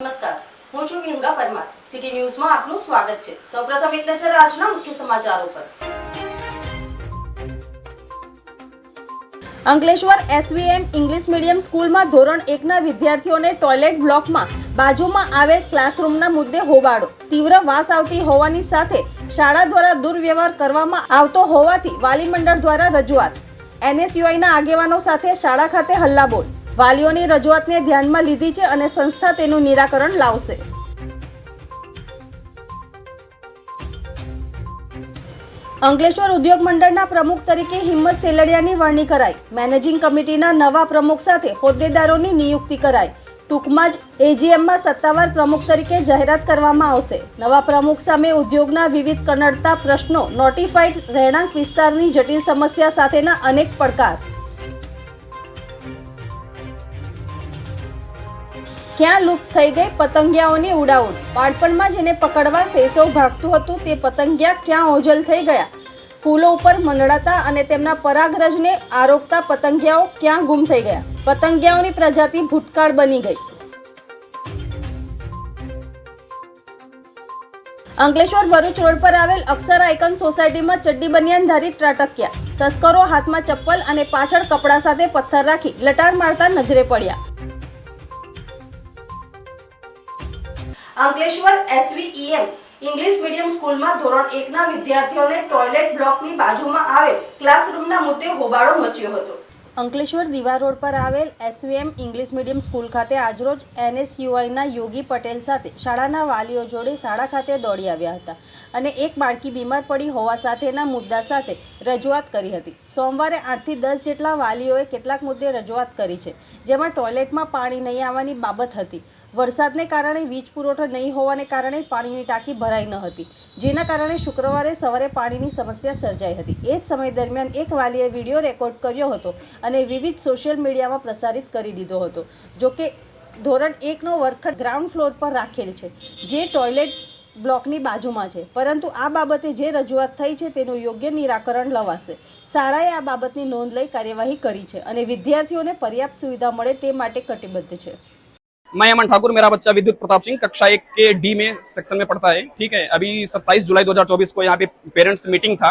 નમસ્કાર, હું છું વિહંગા પરમાર. સિટી ન્યૂઝમાં આપનું સ્વાગત છે. સૌપ્રથમ એક નજર આજના મુખ્ય સમાચારો પર. અંકલેશ્વર એસવીએમ ઇંગ્લિશ મીડિયમ સ્કૂલમાં ધોરણ 1ના વિદ્યાર્થીઓને ટોયલેટ બ્લોકમાં બાજુમાં આવેલ ક્લાસરૂમના મુદ્દે હોબાળો. તીવ્ર વાસ આવતી હોવાની સાથે શાળા દ્વારા દુર્વ્યવહાર કરવામાં આવતો હોવાથી વાલી મંડળ દ્વારા રજૂઆત. એનએસયુઆઈના આગેવાનો સાથે શાળા ખાતે હલ્લાબોલ. વાલીઓની રજૂઆતને ધ્યાનમાં લીધી છે અને સંસ્થા તેનું નિરાકરણ લાવશે. અંકલેશ્વર ઉદ્યોગ મંડળના પ્રમુખ તરીકે હિંમત સેલડિયાની વરણી કરાઈ. મેનેજિંગ કમિટીના નવા પ્રમુખ સાથે હોદ્દેદારોની નિયુક્તિ કરાઈ. ટૂંકમાં જ એજીએમમાં સત્તાવાર પ્રમુખ તરીકે જાહેરાત કરવામાં આવશે. નવા પ્રમુખ સામે ઉદ્યોગના વિવિધ કનડતા પ્રશ્નો, નોટિફાઈડ રહેણાંક વિસ્તારની જટિલ સમસ્યા સાથેના અનેક પડકાર. ક્યાં લુપ્ત થઈ ગઈ પતંગિયાઓની ઉડાઉડ? બાળપણમાં જેને પકડવા સેસો ભાગતું હતું તે પતંગિયા ક્યાં ઓઝલ થઈ ગયા? ફૂલો ઉપર મંડળાતા અને તેમના પરાગરજને આરોગતા પતંગિયાઓ ક્યાં ગુમ થઈ ગયા? પતંગિયાઓની પ્રજાતિ ભૂતકાળ બની ગઈ. અંકલેશ્વર ભરૂચ રોડ પર આવેલ અક્ષર આઇકન સોસાયટીમાં ચડ્ડી બનિયાનધારી ત્રાટક્યા. તસ્કરો હાથમાં ચપ્પલ અને પાછળ કપડા સાથે પથ્થર રાખી લટાર મારતા નજરે પડ્યા. અંકલેશ્વર એસવીએમ ઇંગ્લિશ મીડિયમ સ્કૂલમાં ધોરણ 1ના વિદ્યાર્થીઓને ટોયલેટ બ્લોકની બાજુમાં આવેલ ક્લાસરૂમના મુદ્દે હોબાળો મચ્યો હતો. અંકલેશ્વર દીવા રોડ પર આવેલ એસવીએમ ઇંગ્લિશ મીડિયમ સ્કૂલ ખાતે આજરોજ એનએસયુઆઈના યોગી પટેલ સાથે શાળાના વાલીઓ જોડે શાળા ખાતે દોડી આવ્યા હતા અને એક બાળકી બીમાર પડી હોવા સાથેના મુદ્દા સાથે રજૂઆત કરી હતી. સોમવારે 8 થી 10 જેટલા વાલીઓએ કેટલાક મુદ્દે રજૂઆત કરી છે, જેમાં ટોયલેટમાં પાણી નહીં આવવાની બાબત હતી. વરસાદને કારણે વીજ પુરવઠો નહીં હોવાને કારણે પાણીની ટાંકી ભરાઈ ન હતી, જેના કારણે શુક્રવારે સવારે પાણીની સમસ્યા સર્જાઈ હતી. એ જ સમય દરમિયાન એક વાલીએ વિડીયો રેકોર્ડ કર્યો હતો અને વિવિધ સોશિયલ મીડિયામાં પ્રસારિત કરી દીધો હતો. જોકે ધોરણ 1નો વર્ગખંડ ગ્રાઉન્ડ ફ્લોર પર રાખેલ છે, જે ટોયલેટ બ્લોકની બાજુમાં છે, પરંતુ આ બાબતે જે રજૂઆત થઈ છે તેનું યોગ્ય નિરાકરણ લવાશે. શાળાએ આ બાબતની નોંધ લઈ કાર્યવાહી કરી છે અને વિદ્યાર્થીઓને પર્યાપ્ત સુવિધા મળે તે માટે कटिबद्ध છે. मैं अमन ठाकुर, मेरा बच्चा विद्युत प्रताप सिंह कक्षा 1 के डी में सेक्शन में पढ़ता है। ठीक है, अभी 27 जुलाई 2024 को यहाँ पे पेरेंट्स मीटिंग था,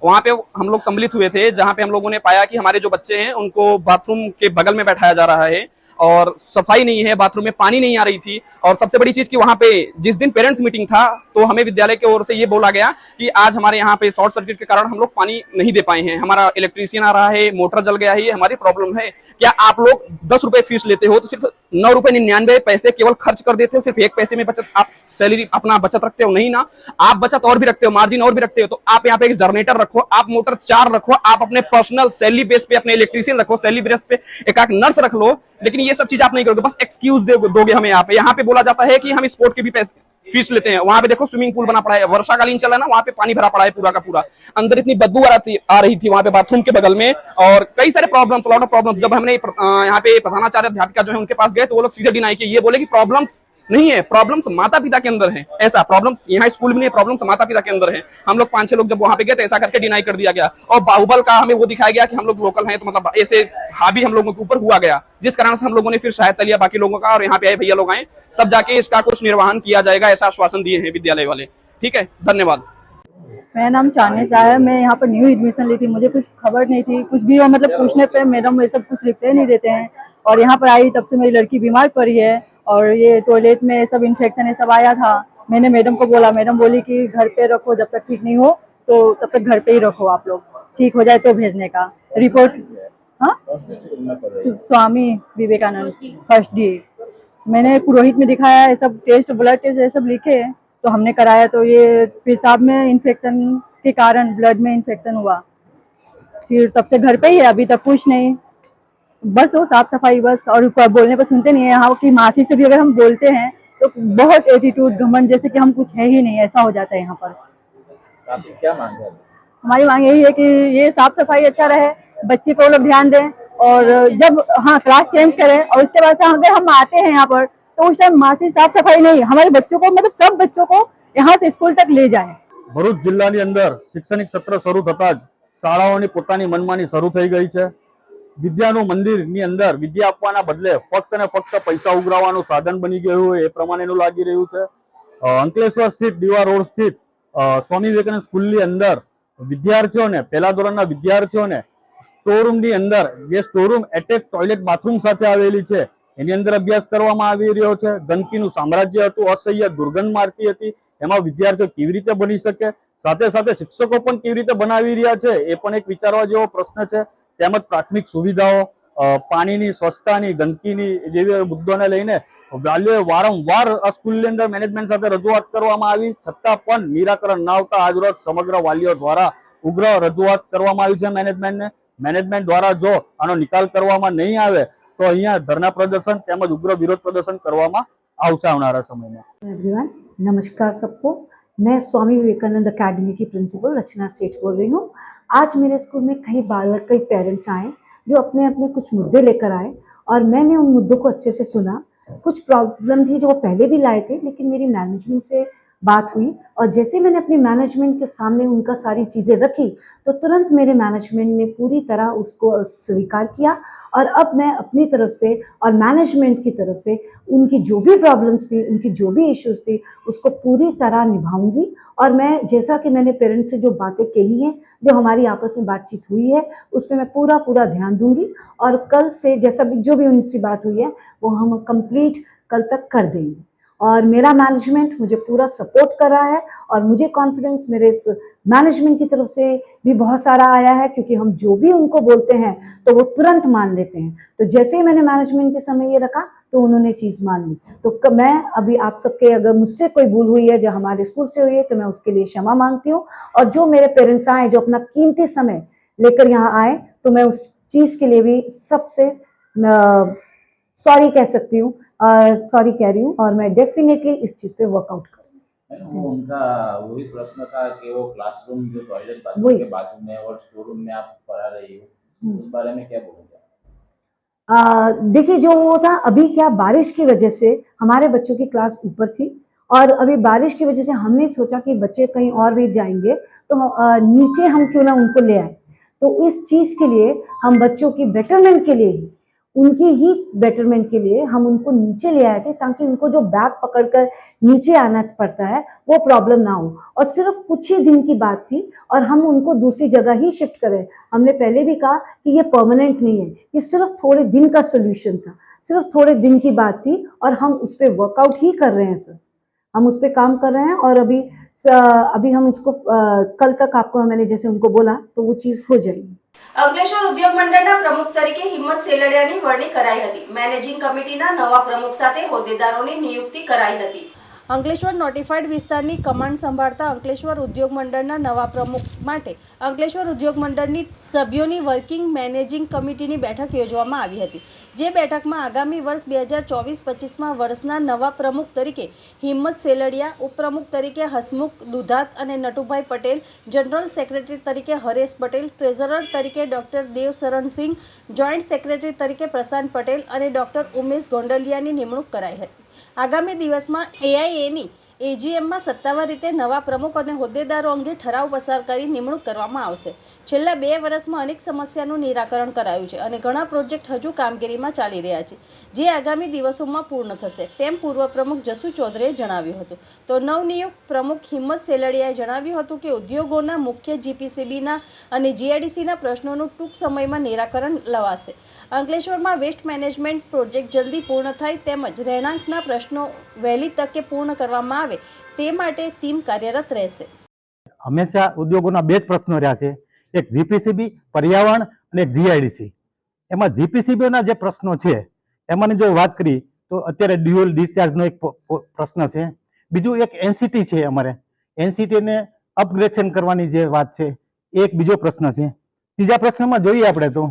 वहाँ पे हम लोग सम्मिलित हुए थे, जहाँ पे हम लोगों ने पाया कि हमारे जो बच्चे हैं उनको बाथरूम के बगल में बैठाया जा रहा है और सफाई नहीं है, बाथरूम में पानी नहीं आ रही थी। और सबसे बड़ी चीज कि वहाँ पे जिस दिन पेरेंट्स मीटिंग था तो हमें विद्यालय की ओर से ये बोला गया कि आज हमारे यहाँ पे शॉर्ट सर्किट के कारण हम लोग पानी नहीं दे पाए हैं, हमारा इलेक्ट्रीशियन आ रहा है, मोटर जल गया है, ये हमारी प्रॉब्लम है। क्या आप लोग 10 रुपए फीस लेते हो तो सिर्फ 9 रुपए 99 पैसे केवल खर्च कर देते हो, सिर्फ 1 पैसे में बचत आप सैलरी अपना बचत रखते हो? नहीं ना, आप बचत और भी रखते हो, मार्जिन और भी रखते हो। तो आप यहाँ पे एक जनरेटर रखो, आप मोटर 4 रखो, आप अपने पर्सनल सैलरी बेस पे अपने इलेक्ट्रीशियन रखो, सैलरी बेस पे एक नर्स रख लो, लेकिन ये सब चीज आप नहीं करोगे, बस एक्सक्यूज दोगे हमें। यहाँ पे बोला जाता है कि हम स्पोर्ट के भी पैसे फीस लेते हैं। वहाँ पे देखो स्विमिंग पूल बना पड़ा है, वर्षाकालीन चला ना, वहाँ पे पानी भरा पड़ा है पूरा का पूरा, अंदर इतनी बदबू आ रही थी वहाँ पे बाथरूम के बगल में, और कई सारे प्रॉब्लम्स, लॉट ऑफ प्रॉब्लम्स। जब हमने यहाँ पे प्रधानाचार्य अध्यापिका जो है उनके पास गए तो वो लोग सीधे डिनाई किए, ये बोले कि प्रॉब्लम्स नहीं है, प्रॉब्लम्स माता पिता के अंदर है। ऐसा प्रॉब्लम्स यहाँ स्कूल में नहीं है, प्रॉब्लम्स माता पिता के अंदर है। हम लोग 5-6 लोग जब वहाँ पे गए तो ऐसा करके डिनाई कर दिया गया, और बाहुबल का हमें वो दिखाया गया कि हम लोग लोकल हैं, तो मतलब ऐसे हावी हम लोगों के ऊपर हुआ गया, जिस कारण से हम लोगों ने फिर सहायता लिया बाकी लोगों का, और यहाँ पे आए भैया लोग आए, तब जाके इसका कुछ निर्वहन किया जाएगा, ऐसा आश्वासन दिए हैं विद्यालय वाले। ठीक है, धन्यवाद। मेरा नाम चांदनी सा है। मैं यहाँ पर न्यू एडमिशन ली थी, मुझे कुछ खबर नहीं थी, कुछ भी मतलब पूछने पे मैडम ये सब कुछ रिप्लाई नहीं देते हैं। और यहाँ पर आई तब से मेरी लड़की बीमार पड़ी है, और ये टॉयलेट में सब इन्फेक्शन ये सब आया था। मैंने मैडम को बोला, मैडम बोली कि घर पे रखो, जब तक ठीक नहीं हो तो तब तक घर पे ही रखो, आप लोग ठीक हो जाए तो भेजने का। रिपोर्ट हाँ, स्वामी विवेकानंद फर्स्ट डी। मैंने पुरोहित में दिखाया, ये सब टेस्ट, ब्लड टेस्ट ये सब लिखे तो हमने कराया, तो ये पेशाब में इन्फेक्शन के कारण ब्लड में इन्फेक्शन हुआ। फिर तब से घर पे ही है, अभी तक कुछ नहीं, बस वो साफ सफाई बस, और बोलने पर सुनते नहीं है। यहाँ की मासी से भी अगर हम बोलते हैं तो बहुत एटीट्यूड, घमंड, जैसे कि हम कुछ है ही नहीं, ऐसा हो जाता है यहाँ पर। आपकी क्या मांग है? हमारी मांग यही है कि ये साफ सफाई अच्छा रहे, बच्चे को लोग ध्यान दें, और जब हाँ क्लास चेंज करें, और उसके बाद से अगर हम आते हैं यहाँ पर तो उस टाइम मासी साफ सफाई नहीं, हमारे बच्चों को मतलब सब बच्चों को यहाँ से स्कूल तक ले जाए। ભરૂચ જિલ્લાની અંદર શૈક્ષણિક સત્ર શરૂ થતા જ શાળાઓની પોતાની મનમાની શરૂ થઈ ગઈ છે। વિદ્યાનું મંદિરની અંદર વિદ્યા આપવાના બદલે ફક્ત ને ફક્ત પૈસા ઉઘરાવવાનું સાધન બની ગયું હોય એ પ્રમાણેનું લાગી રહ્યું છે. અંકલેશ્વર સ્થિત દીવા રોડ સ્થિત સ્વામી વિવેકાનંદ સ્કૂલની અંદર વિદ્યાર્થીઓને, પહેલા ધોરણના વિદ્યાર્થીઓને સ્ટોરરૂમની અંદર, જે સ્ટોરરૂમ એટેચ ટોયલેટ બાથરૂમ સાથે આવેલી છે, એની અંદર અભ્યાસ કરવામાં આવી રહ્યો છે. ગંદકીનું સામ્રાજ્ય હતું, અસહ્ય દુર્ગંધ મારતી હતી. એમાં વિદ્યાર્થીઓ કેવી રીતે બની શકે, સાથે સાથે શિક્ષકો પણ કેવી રીતે બનાવી રહ્યા છે એ પણ એક વિચારવા જેવો પ્રશ્ન છે. તેમજ પ્રાથમિક સુવિધાઓ, પાણીની સ્વચ્છતાની, ગંદકીની જેવી મુદ્દાને લઈને વાલીઓએ વારંવાર આ સ્કૂલની અંદર મેનેજમેન્ટ સાથે રજૂઆત કરવામાં આવી, છતાં પણ નિરાકરણ ન આવતા આજરોજ સમગ્ર વાલીઓ દ્વારા ઉગ્ર રજૂઆત કરવામાં આવી છે મેનેજમેન્ટને. મેનેજમેન્ટ દ્વારા જો આનો નિકાલ કરવામાં નહીં આવે તો અહીંયા ધરણા પ્રદર્શન તેમજ ઉગ્ર વિરોધ प्रदर्शन કરવામાં આવશે આવનારા સમયમાં. एवरीवन, नमस्कार सबको। मैं स्वामी विवेकानंद अकेडमी की प्रिंसिपल रचना सेठ बोल रही हूँ। आज मेरे स्कूल में कई पेरेंट्स आए जो अपने अपने कुछ मुद्दे लेकर आए और मैंने उन मुद्दों को अच्छे से सुना। कुछ प्रॉब्लम थी जो वो पहले भी लाए थे, लेकिन मेरी मैनेजमेंट से बात हुई और जैसे मैंने अपनी मैनेजमेंट के सामने उनका सारी चीज़ें रखी तो तुरंत मेरे मैनेजमेंट ने पूरी तरह उसको स्वीकार किया और अब मैं अपनी तरफ से और मैनेजमेंट की तरफ से उनकी जो भी प्रॉब्लम्स थी, उनकी जो भी इश्यूज थी, उसको पूरी तरह निभाऊंगी। और मैं, जैसा कि मैंने पेरेंट्स से जो बातें कही हैं, जो हमारी आपस में बातचीत हुई है, उस पर मैं पूरा ध्यान दूंगी और कल से जैसा भी जो भी उनसे बात हुई है वो हम कंप्लीट कल तक कर देंगे। और मेरा मैनेजमेंट मुझे पूरा सपोर्ट कर रहा है और मुझे कॉन्फिडेंस मेरे इस मैनेजमेंट की तरफ से भी बहुत सारा आया है, क्योंकि हम जो भी उनको बोलते हैं तो वो तुरंत मान लेते हैं। तो जैसे ही मैंने मैनेजमेंट के सामने ये रखा तो उन्होंने चीज़ मान ली। तो मैं अभी आप सबके, अगर मुझसे कोई भूल हुई है जो हमारे स्कूल से हुई है, तो मैं उसके लिए क्षमा मांगती हूँ। और जो मेरे पेरेंट्स आए, जो अपना कीमती समय लेकर यहाँ आए, तो मैं उस चीज़ के लिए भी सबसे सॉरी कह सकती हूँ और सॉरी कह रही हूँ और मैं डेफिनेटली इस चीज़ पे वर्कआउट करूँगी। वो उनका वही प्रश्न था कि वो क्लासरूम जो टॉयलेट बाथरूम के बाजू में और स्टोर रूम में आप पढ़ा रही हो, उस बारे में क्या बोलोगे? देखिए, जो वो था, अभी क्या बारिश की वजह से हमारे बच्चों की क्लास ऊपर थी और अभी बारिश की वजह से हमने सोचा कि बच्चे कहीं और भी जाएंगे तो नीचे हम क्यों ना उनको ले आए। तो इस चीज़ के लिए हम बच्चों की बेटरमेंट के लिए ही, उनकी ही बेटरमेंट के लिए हम उनको नीचे ले आए थे, ताकि उनको जो बैग पकड़कर नीचे आना पड़ता है वो प्रॉब्लम ना हो। और सिर्फ कुछ ही दिन की बात थी और हम उनको दूसरी जगह ही शिफ्ट करें। हमने पहले भी कहा कि ये परमानेंट नहीं है, ये सिर्फ थोड़े दिन का सोल्यूशन था, सिर्फ थोड़े दिन की बात थी और हम उस पर वर्कआउट ही कर रहे हैं सर, हम उस पर काम कर रहे हैं। और अभी हम इसको कल तक आपको, मैंने जैसे उनको बोला, तो वो चीज़ हो जाएगी। અંકલેશ્વર ઉદ્યોગ મંડળના પ્રમુખ તરીકે હિંમત સેલડિયાની વરણી કરાઈ હતી. મેનેજિંગ કમિટીના નવા પ્રમુખ સાથે હોદ્દેદારોની નિયુક્તિ કરાઈ હતી. અંકલેશ્વર નોટિફાઈડ વિસ્તારની કમાન્ડ સંભાળતા અંકલેશ્વર ઉદ્યોગ મંડળના નવા પ્રમુખ માટે અંકલેશ્વર ઉદ્યોગ મંડળની સભ્યોની વર્કિંગ મેનેજિંગ કમિટીની બેઠક યોજવામાં આવી હતી. જે બેઠકમાં આગામી વર્ષ 2024-25માં વર્ષના નવા પ્રમુખ તરીકે હિંમત સેલડિયા, ઉપપ્રમુખ તરીકે હસમુખ દુધાત અને નટુભાઈ પટેલ, જનરલ સેક્રેટરી તરીકે હરેશ પટેલ, ટ્રેઝરર તરીકે ડોક્ટર દેવશરણ સિંહ, જોઈન્ટ સેક્રેટરી તરીકે પ્રશાંત પટેલ અને ડોક્ટર ઉમેશ ગોંડલિયાની નિમણૂક કરાઈ હતી. આગામી દિવસમાં એઆઈએની એજીએમમાં સત્તાવાર રીતે નવા પ્રમુખ અને હોદ્દેદારો અંગે ઠરાવ પસાર કરી નિમણૂક કરવામાં આવશે. છેલ્લા 2 વર્ષમાં અનેક સમસ્યાનું નિરાકરણ કરાયું છે અને ઘણા પ્રોજેક્ટ હજુ કામગીરીમાં ચાલી રહ્યા છે, જે આગામી દિવસોમાં પૂર્ણ થશે, તેમ પૂર્વ પ્રમુખ જસુ ચૌધરીએ જણાવ્યું હતું. તો નવનિયુક્ત પ્રમુખ હિંમત સેલડિયાએ જણાવ્યું હતું કે ઉદ્યોગોના મુખ્ય જીપીસીબીના અને જીઆઈડીસીના પ્રશ્નોનું ટૂંક સમયમાં નિરાકરણ લવાશે. અંકલેશ્વરમાં વેસ્ટ મેનેજમેન્ટ પ્રોજેક્ટ જલ્દી પૂર્ણ થાય તેમજ રહેણાંકના પ્રશ્નો વહેલી તકે પૂર્ણ કરવામાં આવે તે માટે ટીમ કાર્યરત રહેશે. હંમેશા ઉદ્યોગોના 2 જ પ્રશ્નો રહ્યા છે, એક જીપીસીબી પર્યાવરણ અને એક જીઆઈડીસી. એમાં જીપીસીબીના જે પ્રશ્નો છે એમાંની જો વાત કરી તો અત્યારે ડ્યુઅલ ડિસ્ચાર્જનો એક પ્રશ્ન છે, બીજું એક એનસીટી છે, અમારે એનસીટીને અપગ્રેડેશન કરવાની જે વાત છે એ એક બીજો પ્રશ્ન છે. ત્રીજા પ્રશ્નમાં જોઈએ આપણે તો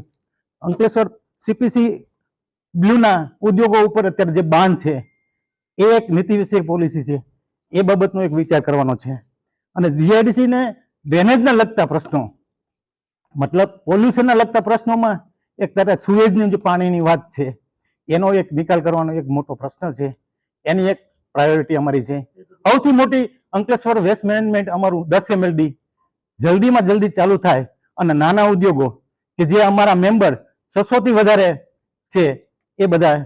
અંકલેશ્વર સીપીસી બ્લુના ઉદ્યોગો ઉપર અત્યારે જે બાન છે એ એક નીતિ વિષયક પોલિસી છે, એ બાબતનો એક વિચાર કરવાનો છે. અને જીઆઈડીસીને ડ્રેનેજના લગતા પ્રશ્નો, મતલબ પોલ્યુશનના લગતા પ્રશ્નોમાં એક તરફ સુએજની જે પાણીની વાત છે એનો એક નિકાલ કરવાનો એક મોટો પ્રશ્ન છે, એની એક પ્રાયોરિટી અમારી છે. સૌથી મોટી અંકલેશ્વર વેસ્ટ મેનેજમેન્ટ અમારું 10 MLD જલ્દીમાં જલ્દી ચાલુ થાય અને નાના ઉદ્યોગો કે જે અમારા મેમ્બર 600થી વધારે છે એ બધા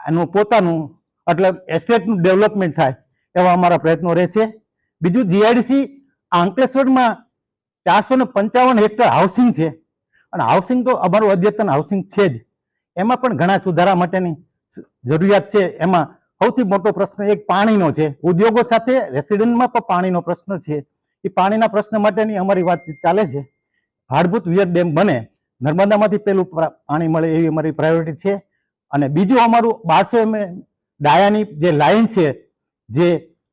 એનું પોતાનું એટલે એસ્ટેટનું ડેવલપમેન્ટ થાય એવા અમારા પ્રયત્નો રહેશે. બીજું જીઆઈડીસી અંકલેશ્વરમાં 455 હેક્ટર હાઉસિંગ છે અને હાઉસિંગ તો અમારું અદ્યતન હાઉસિંગ છે જ, એમાં પણ ઘણા સુધારા માટેની જરૂરિયાત છે. એમાં સૌથી મોટો પ્રશ્ન એક પાણીનો છે. ઉદ્યોગો સાથે રેસિડેન્ટમાં પણ પાણીનો પ્રશ્ન છે. એ પાણીના પ્રશ્ન માટેની અમારી વાતચીત ચાલે છે. હાડભૂત વિયર ડેમ બને, નર્મદામાંથી પેલું પાણી મળે એવી અમારી પ્રાયોરિટી છે. અને બીજું અમારું 1200 mm ડાયાની જે લાઈન છે, જે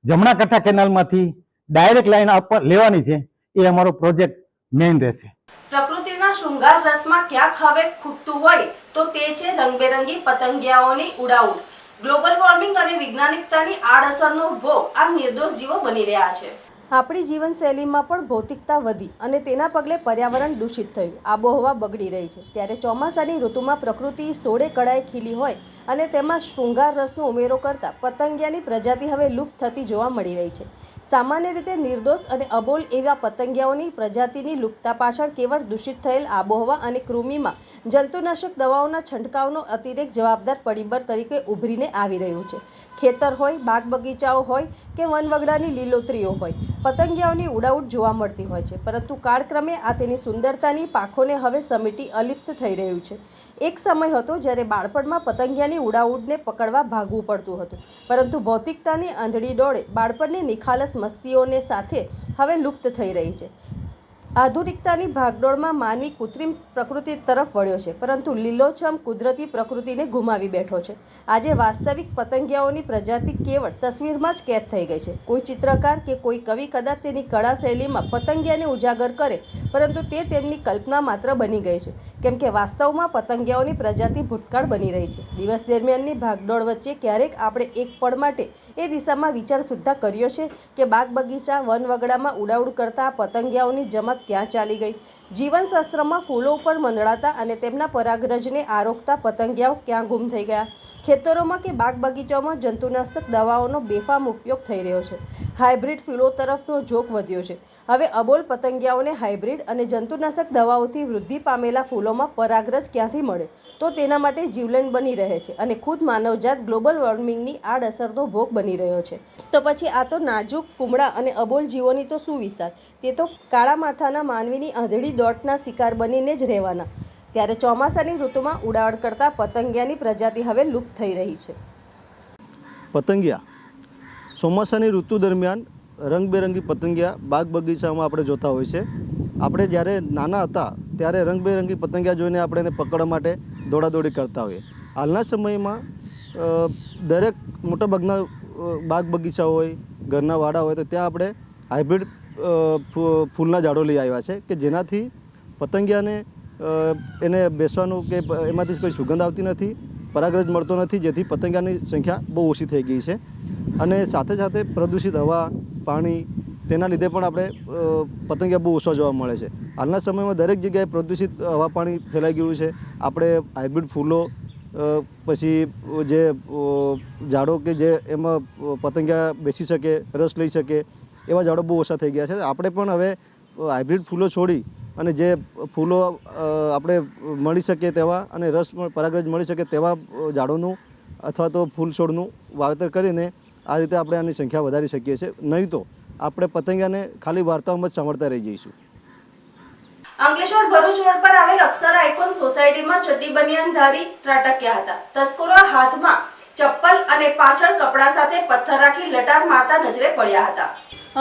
જમણા કાંઠા કેનાલમાંથી ડાયરેક્ટ લાઈન લેવાની છે, એ અમારો પ્રોજેક્ટ મેઇન રહેશે. પ્રકૃતિના શૃંગાર રસમાં ક્યાંક હવે ખૂટતું હોય તો તે છે રંગબેરંગી પતંગિયાઓની ઉડાઉડ. ગ્લોબલ વોર્મિંગ અને વૈજ્ઞાનિકતાની આડઅસરનો ભોગ આ નિર્દોષ જીવો બની રહ્યા છે. આપણી જીવનશૈલીમાં પણ ભૌતિકતા વધી અને તેના પગલે પર્યાવરણ દૂષિત થયું, આબોહવા બગડી રહી છે. ત્યારે ચોમાસાની ઋતુમાં પ્રકૃતિ સોળે કળાએ ખીલી હોય અને તેમાં શૃંગાર રસનો ઉમેરો કરતા પતંગિયાની પ્રજાતિ હવે લુપ્ત થતી જોવા મળી રહી છે. સામાન્ય રીતે નિર્દોષ અને અબોલ એવા પતંગિયાઓની પ્રજાતિની લુપ્તતા પાછળ કેવળ દૂષિત થયેલ આબોહવા અને કૃમિમાં જંતુનાશક દવાઓના છંટકાવનો અતિરેક જવાબદાર પરિબળ તરીકે ઉભરીને આવી રહ્યું છે. ખેતર હોય, બાગ બગીચાઓ હોય કે વનવગડાની લીલોતરીઓ હોય, પતંગિયાઓની ઉડાઉડ જોવા મળતી હોય છે. પરંતુ કાળક્રમે આ તેની સુંદરતાની પાંખોને હવે સમેટી અલિપ્ત થઈ રહ્યું છે. એક સમય હતો જ્યારે બાળપણમાં પતંગિયાની ઉડાઉડને પકડવા ભાગવું પડતું હતું, પરંતુ ભૌતિકતાની આંધળી દોડે બાળપણની નિખાલસ મસ્તીઓને સાથે હવે લુપ્ત થઈ રહી છે. આધુનિકતાની ભાગદોડમાં માનવી કૃત્રિમ પ્રકૃતિ તરફ વળ્યો છે, પરંતુ લીલોછમ કુદરતી પ્રકૃતિને ગુમાવી બેઠો છે. આજે વાસ્તવિક પતંગિયાઓની પ્રજાતિ કેવળ તસવીરમાં જ કેદ થઈ ગઈ છે. કોઈ ચિત્રકાર કે કોઈ કવિ કદાચ તેની કળા શૈલીમાં પતંગિયાને ઉજાગર કરે, પરંતુ તે તેમની કલ્પના માત્ર બની ગઈ છે, કેમ કે વાસ્તવમાં પતંગિયાઓની પ્રજાતિ ભૂતકાળ બની રહી છે. દિવસ દરમિયાનની ભાગદોડ વચ્ચે ક્યારેક આપણે એક પળ માટે એ દિશામાં વિચાર સુદ્ધા કર્યો છે કે બાગ બગીચા વનવગડામાં ઉડાઉડ કરતા પતંગિયાઓની જમાત ક્યાં ચાલી ગઈ? જીવનશાસ્ત્રમાં ફૂલો ઉપર મંડળાતા અને તેમના પરાગરજને આરોગતા પતંગિયાઓ ક્યાં ગુમ થઈ ગયા? ખેતરોમાં કે બાગ બગીચાઓમાં જંતુનાશક દવાઓનો બેફામ ઉપયોગ થઈ રહ્યો છે. હાઇબ્રિડ ફૂલો તરફનો ઝોક વધ્યો છે. હવે અબોલ પતંગિયાઓને હાઇબ્રિડ અને જંતુનાશક દવાઓથી વૃદ્ધિ પામેલા ફૂલોમાં પરાગરજ ક્યાંથી મળે? તો તેના માટે જીવલેણ બની રહે છે અને ખુદ માનવજાત ગ્લોબલ વોર્મિંગની આડઅસરનો ભોગ બની રહ્યો છે. તો પછી આ તો નાજુક, કુમળા અને અબોલ જીવોની તો શું વિચાર? તે તો કાળા માથાના માનવીની આંધળી દોટના શિકાર બનીને જ રહેવાના. ત્યારે ચોમાસાની ઋતુમાં ઉડાવડ કરતા પતંગિયાની પ્રજાતિ હવે લુપ્ત થઈ રહી છે. પતંગિયા ચોમાસાની ઋતુ દરમિયાન રંગબેરંગી પતંગિયા બાગ બગીચામાં આપણે જોતા હોય છે. આપણે જ્યારે નાના હતા ત્યારે રંગબેરંગી પતંગિયા જોઈને આપણે એને પકડવા માટે દોડાદોડી કરતા હોઈએ. હાલના સમયમાં દરેક મોટાભાગના બાગ બગીચા હોય, ઘરના વાડા હોય, તો ત્યાં આપણે હાઇબ્રિડ ફૂલના ઝાડો લઈ આવ્યા છે કે જેનાથી પતંગિયાને એને બેસવાનું કે એમાંથી કોઈ સુગંધ આવતી નથી, પરાગરજ મળતો નથી, જેથી પતંગિયાની સંખ્યા બહુ ઓછી થઈ ગઈ છે. અને સાથે સાથે પ્રદૂષિત હવા, પાણી, તેના લીધે પણ આપણે પતંગિયા બહુ ઓછા જોવા મળે છે. હાલના સમયમાં દરેક જગ્યાએ પ્રદૂષિત હવા, પાણી ફેલાઈ ગયું છે. આપણે હાઇબ્રિડ ફૂલો, પછી જે ઝાડો કે જે એમાં પતંગિયા બેસી શકે, રસ લઈ શકે, એવા ઝાડો બહુ ઓછા થઈ ગયા છે. આપણે પણ હવે હાઇબ્રિડ ફૂલો છોડી અને જે ફૂલો આપણે મળી શકે તેવા અને રસ પરાગરજ મળી શકે તેવા ઝાડોનું અથવા તો ફૂલ છોડનું વાવેતર કરીને આ રીતે આપણે આની સંખ્યા વધારી શકીએ છીએ. નહીં તો આપણે પતંગિયાને ખાલી વાર્તાઓમાં જ સાંભળતા રહી જઈશું. અંકલેશ્વર ભરૂચ રોડ પર આવેલ અક્ષર આઇકોન સોસાયટીમાં ચડ્ડી બનિયાનધારી ત્રાટક્યા હતા. તસ્કરો હાથમાં ચપ્પલ અને પાછળ કપડા સાથે પથ્થર રાખી લટાર મારતા નજરે પડ્યા હતા.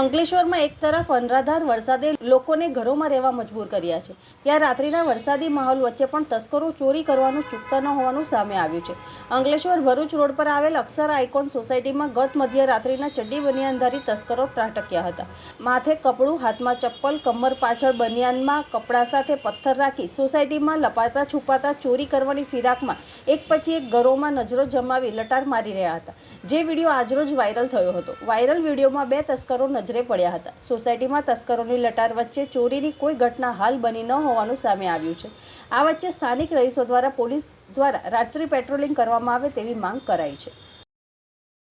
અંકલેશ્વરમાં એક તરફ અનરાધાર વરસાદે લોકોને ઘરોમાં રહેવા મજબૂર કર્યા છે, ત્યાં રાત્રિના વરસાદી માહોલ વચ્ચે પણ તસ્કરો ચોરી કરવાનું ચૂકતા ન હોવાનું સામે આવ્યું છે. અંકલેશ્વર ભરૂચ રોડ પર આવેલ અક્ષર આઇકોન સોસાયટીમાં ગત મધ્યરાત્રિના ચડ્ડી બનિયાનધારી તસ્કરો ત્રાટક્યા હતા. માથે કપડું, હાથમાં ચપ્પલ, કમર પાછળ બનિયાનમાં કપડા સાથે પથ્થર રાખી સોસાયટીમાં લપાતા છુપાતા ચોરી કરવાની ફિરાકમાં એક પછી એક ઘરોમાં નજરો જમાવી લટાર મારી રહ્યા હતા, જે વિડીયો આજરોજ વાયરલ થયો હતો. વાયરલ વિડીયોમાં બે તસ્કરો નજરે પડ્યા હતા. સોસાયટીમાં તસ્કરોની લટાર વચ્ચે ચોરીની કોઈ ઘટના હાલ બની ન હોવાનું સામે આવ્યું છે. આ વચ્ચે સ્થાનિક રહીશો દ્વારા પોલીસ દ્વારા રાત્રિ પેટ્રોલિંગ કરવામાં આવે તેવી માંગ કરાઈ છે.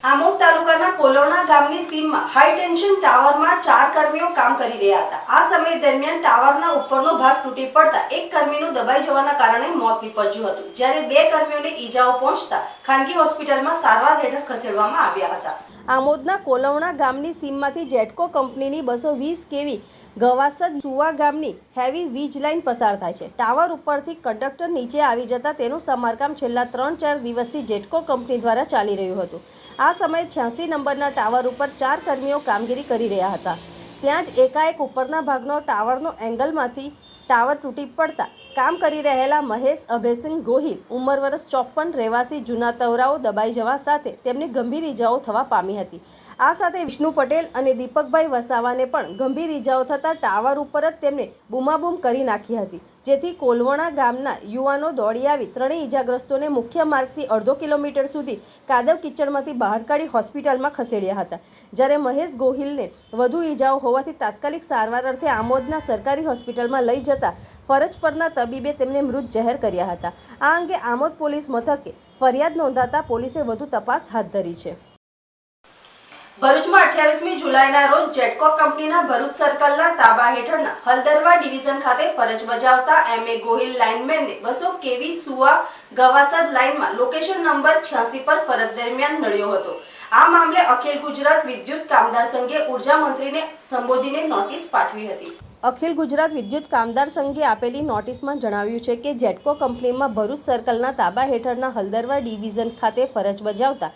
આમોદ તાલુકાના કોલોણા ગામની સીમમાં હાઈ ટેન્શન ટાવરમાં 4 કર્મીઓ કામ કરી રહ્યા હતા. આ સમય દરમિયાન ટાવરના ઉપરનો ભાગ તૂટી પડતા એક કર્મીનું દબાઈ જવાના કારણે મોત નીપજ્યું હતું, જ્યારે 2 કર્મીઓને ઈજાઓ પહોંચતા ખાનગી હોસ્પિટલમાં સારવાર હેઠળ ખસેડવામાં આવ્યા હતા. આમોદના કોલોણા ગામની સીમમાંથી જેટકો કંપનીની 220 કેવી ગવાસદ સુવા ગામની હેવી વીજ લાઇન પસાર થાય છે. ટાવર ઉપરથી કંડક્ટર નીચે આવી જતા તેનું સમારકામ છેલ્લા 3-4 દિવસથી જેટકો કંપની દ્વારા ચાલી રહ્યું હતું. આ સમયે 86 નંબરના ટાવર ઉપર 4 કર્મીઓ કામગીરી કરી રહ્યા હતા. ત્યાં જ એકાએક ઉપરના ભાગનો ટાવરનો એંગલમાંથી ટાવર તૂટી પડતા કામ કરી રહેલા મહેશ અભયસિંહ ગોહિલ ઉંમર વર્ષ 54 રહેવાસી જૂના તવરાઓ દબાઈ જવા સાથે તેમને ગંભીર ઈજાઓ થવા પામી હતી. આ સાથે વિષ્ણુ પટેલ અને દીપકભાઈ વસાવાને પણ ગંભીર ઈજાઓ થતાં ટાવર ઉપર જ તેમને બૂમાબૂમ કરી નાખી હતી, જેથી કોલવણા ગામના યુવાનો દોડી આવી ત્રણેય ઈજાગ્રસ્તોને મુખ્ય માર્ગથી 1/2 કિલોમીટર સુધી કાદવ કિચડમાંથી બહાર કાઢી હોસ્પિટલમાં ખસેડ્યા હતા. જ્યારે મહેશ ગોહિલને વધુ ઈજાઓ હોવાથી તાત્કાલિક સારવાર અર્થે આમોદના સરકારી હોસ્પિટલમાં લઈ જતા ફરજ પરના તબીબે તેમને મૃત જાહેર કર્યા હતા. આ અંગે આમોદ પોલીસ મથકે ફરિયાદ નોંધાતા પોલીસે વધુ તપાસ હાથ ધરી છે. ભરૂચમાં 28મી જુલાઈના રોજ જેટકો કંપનીના ભરૂચ સર્કલના તાબા હેઠળના હલદરવા ડિવિઝન ખાતે ફરજ બજાવતા MA ગોહિલ લાઇનમેનને 200 કેવી સુવા ગવાસદ લાઇનમાં લોકેશન નંબર 86 પર ફરજ દરમિયાન નડ્યો હતો. આ મામલે અખિલ ગુજરાત વિદ્યુત કામદાર સંઘે ઉર્જા મંત્રીને સંબોધીને નોટિસ પાઠવી હતી. અખિલ ગુજરાત વિદ્યુત કામદાર સંઘે આપેલી નોટિસમાં જણાવ્યું છે કે જેટકો કંપનીમાં ભરૂચ સર્કલના તાબા હેઠળના હલદરવા ડિવિઝન ખાતે ફરજ બજાવતા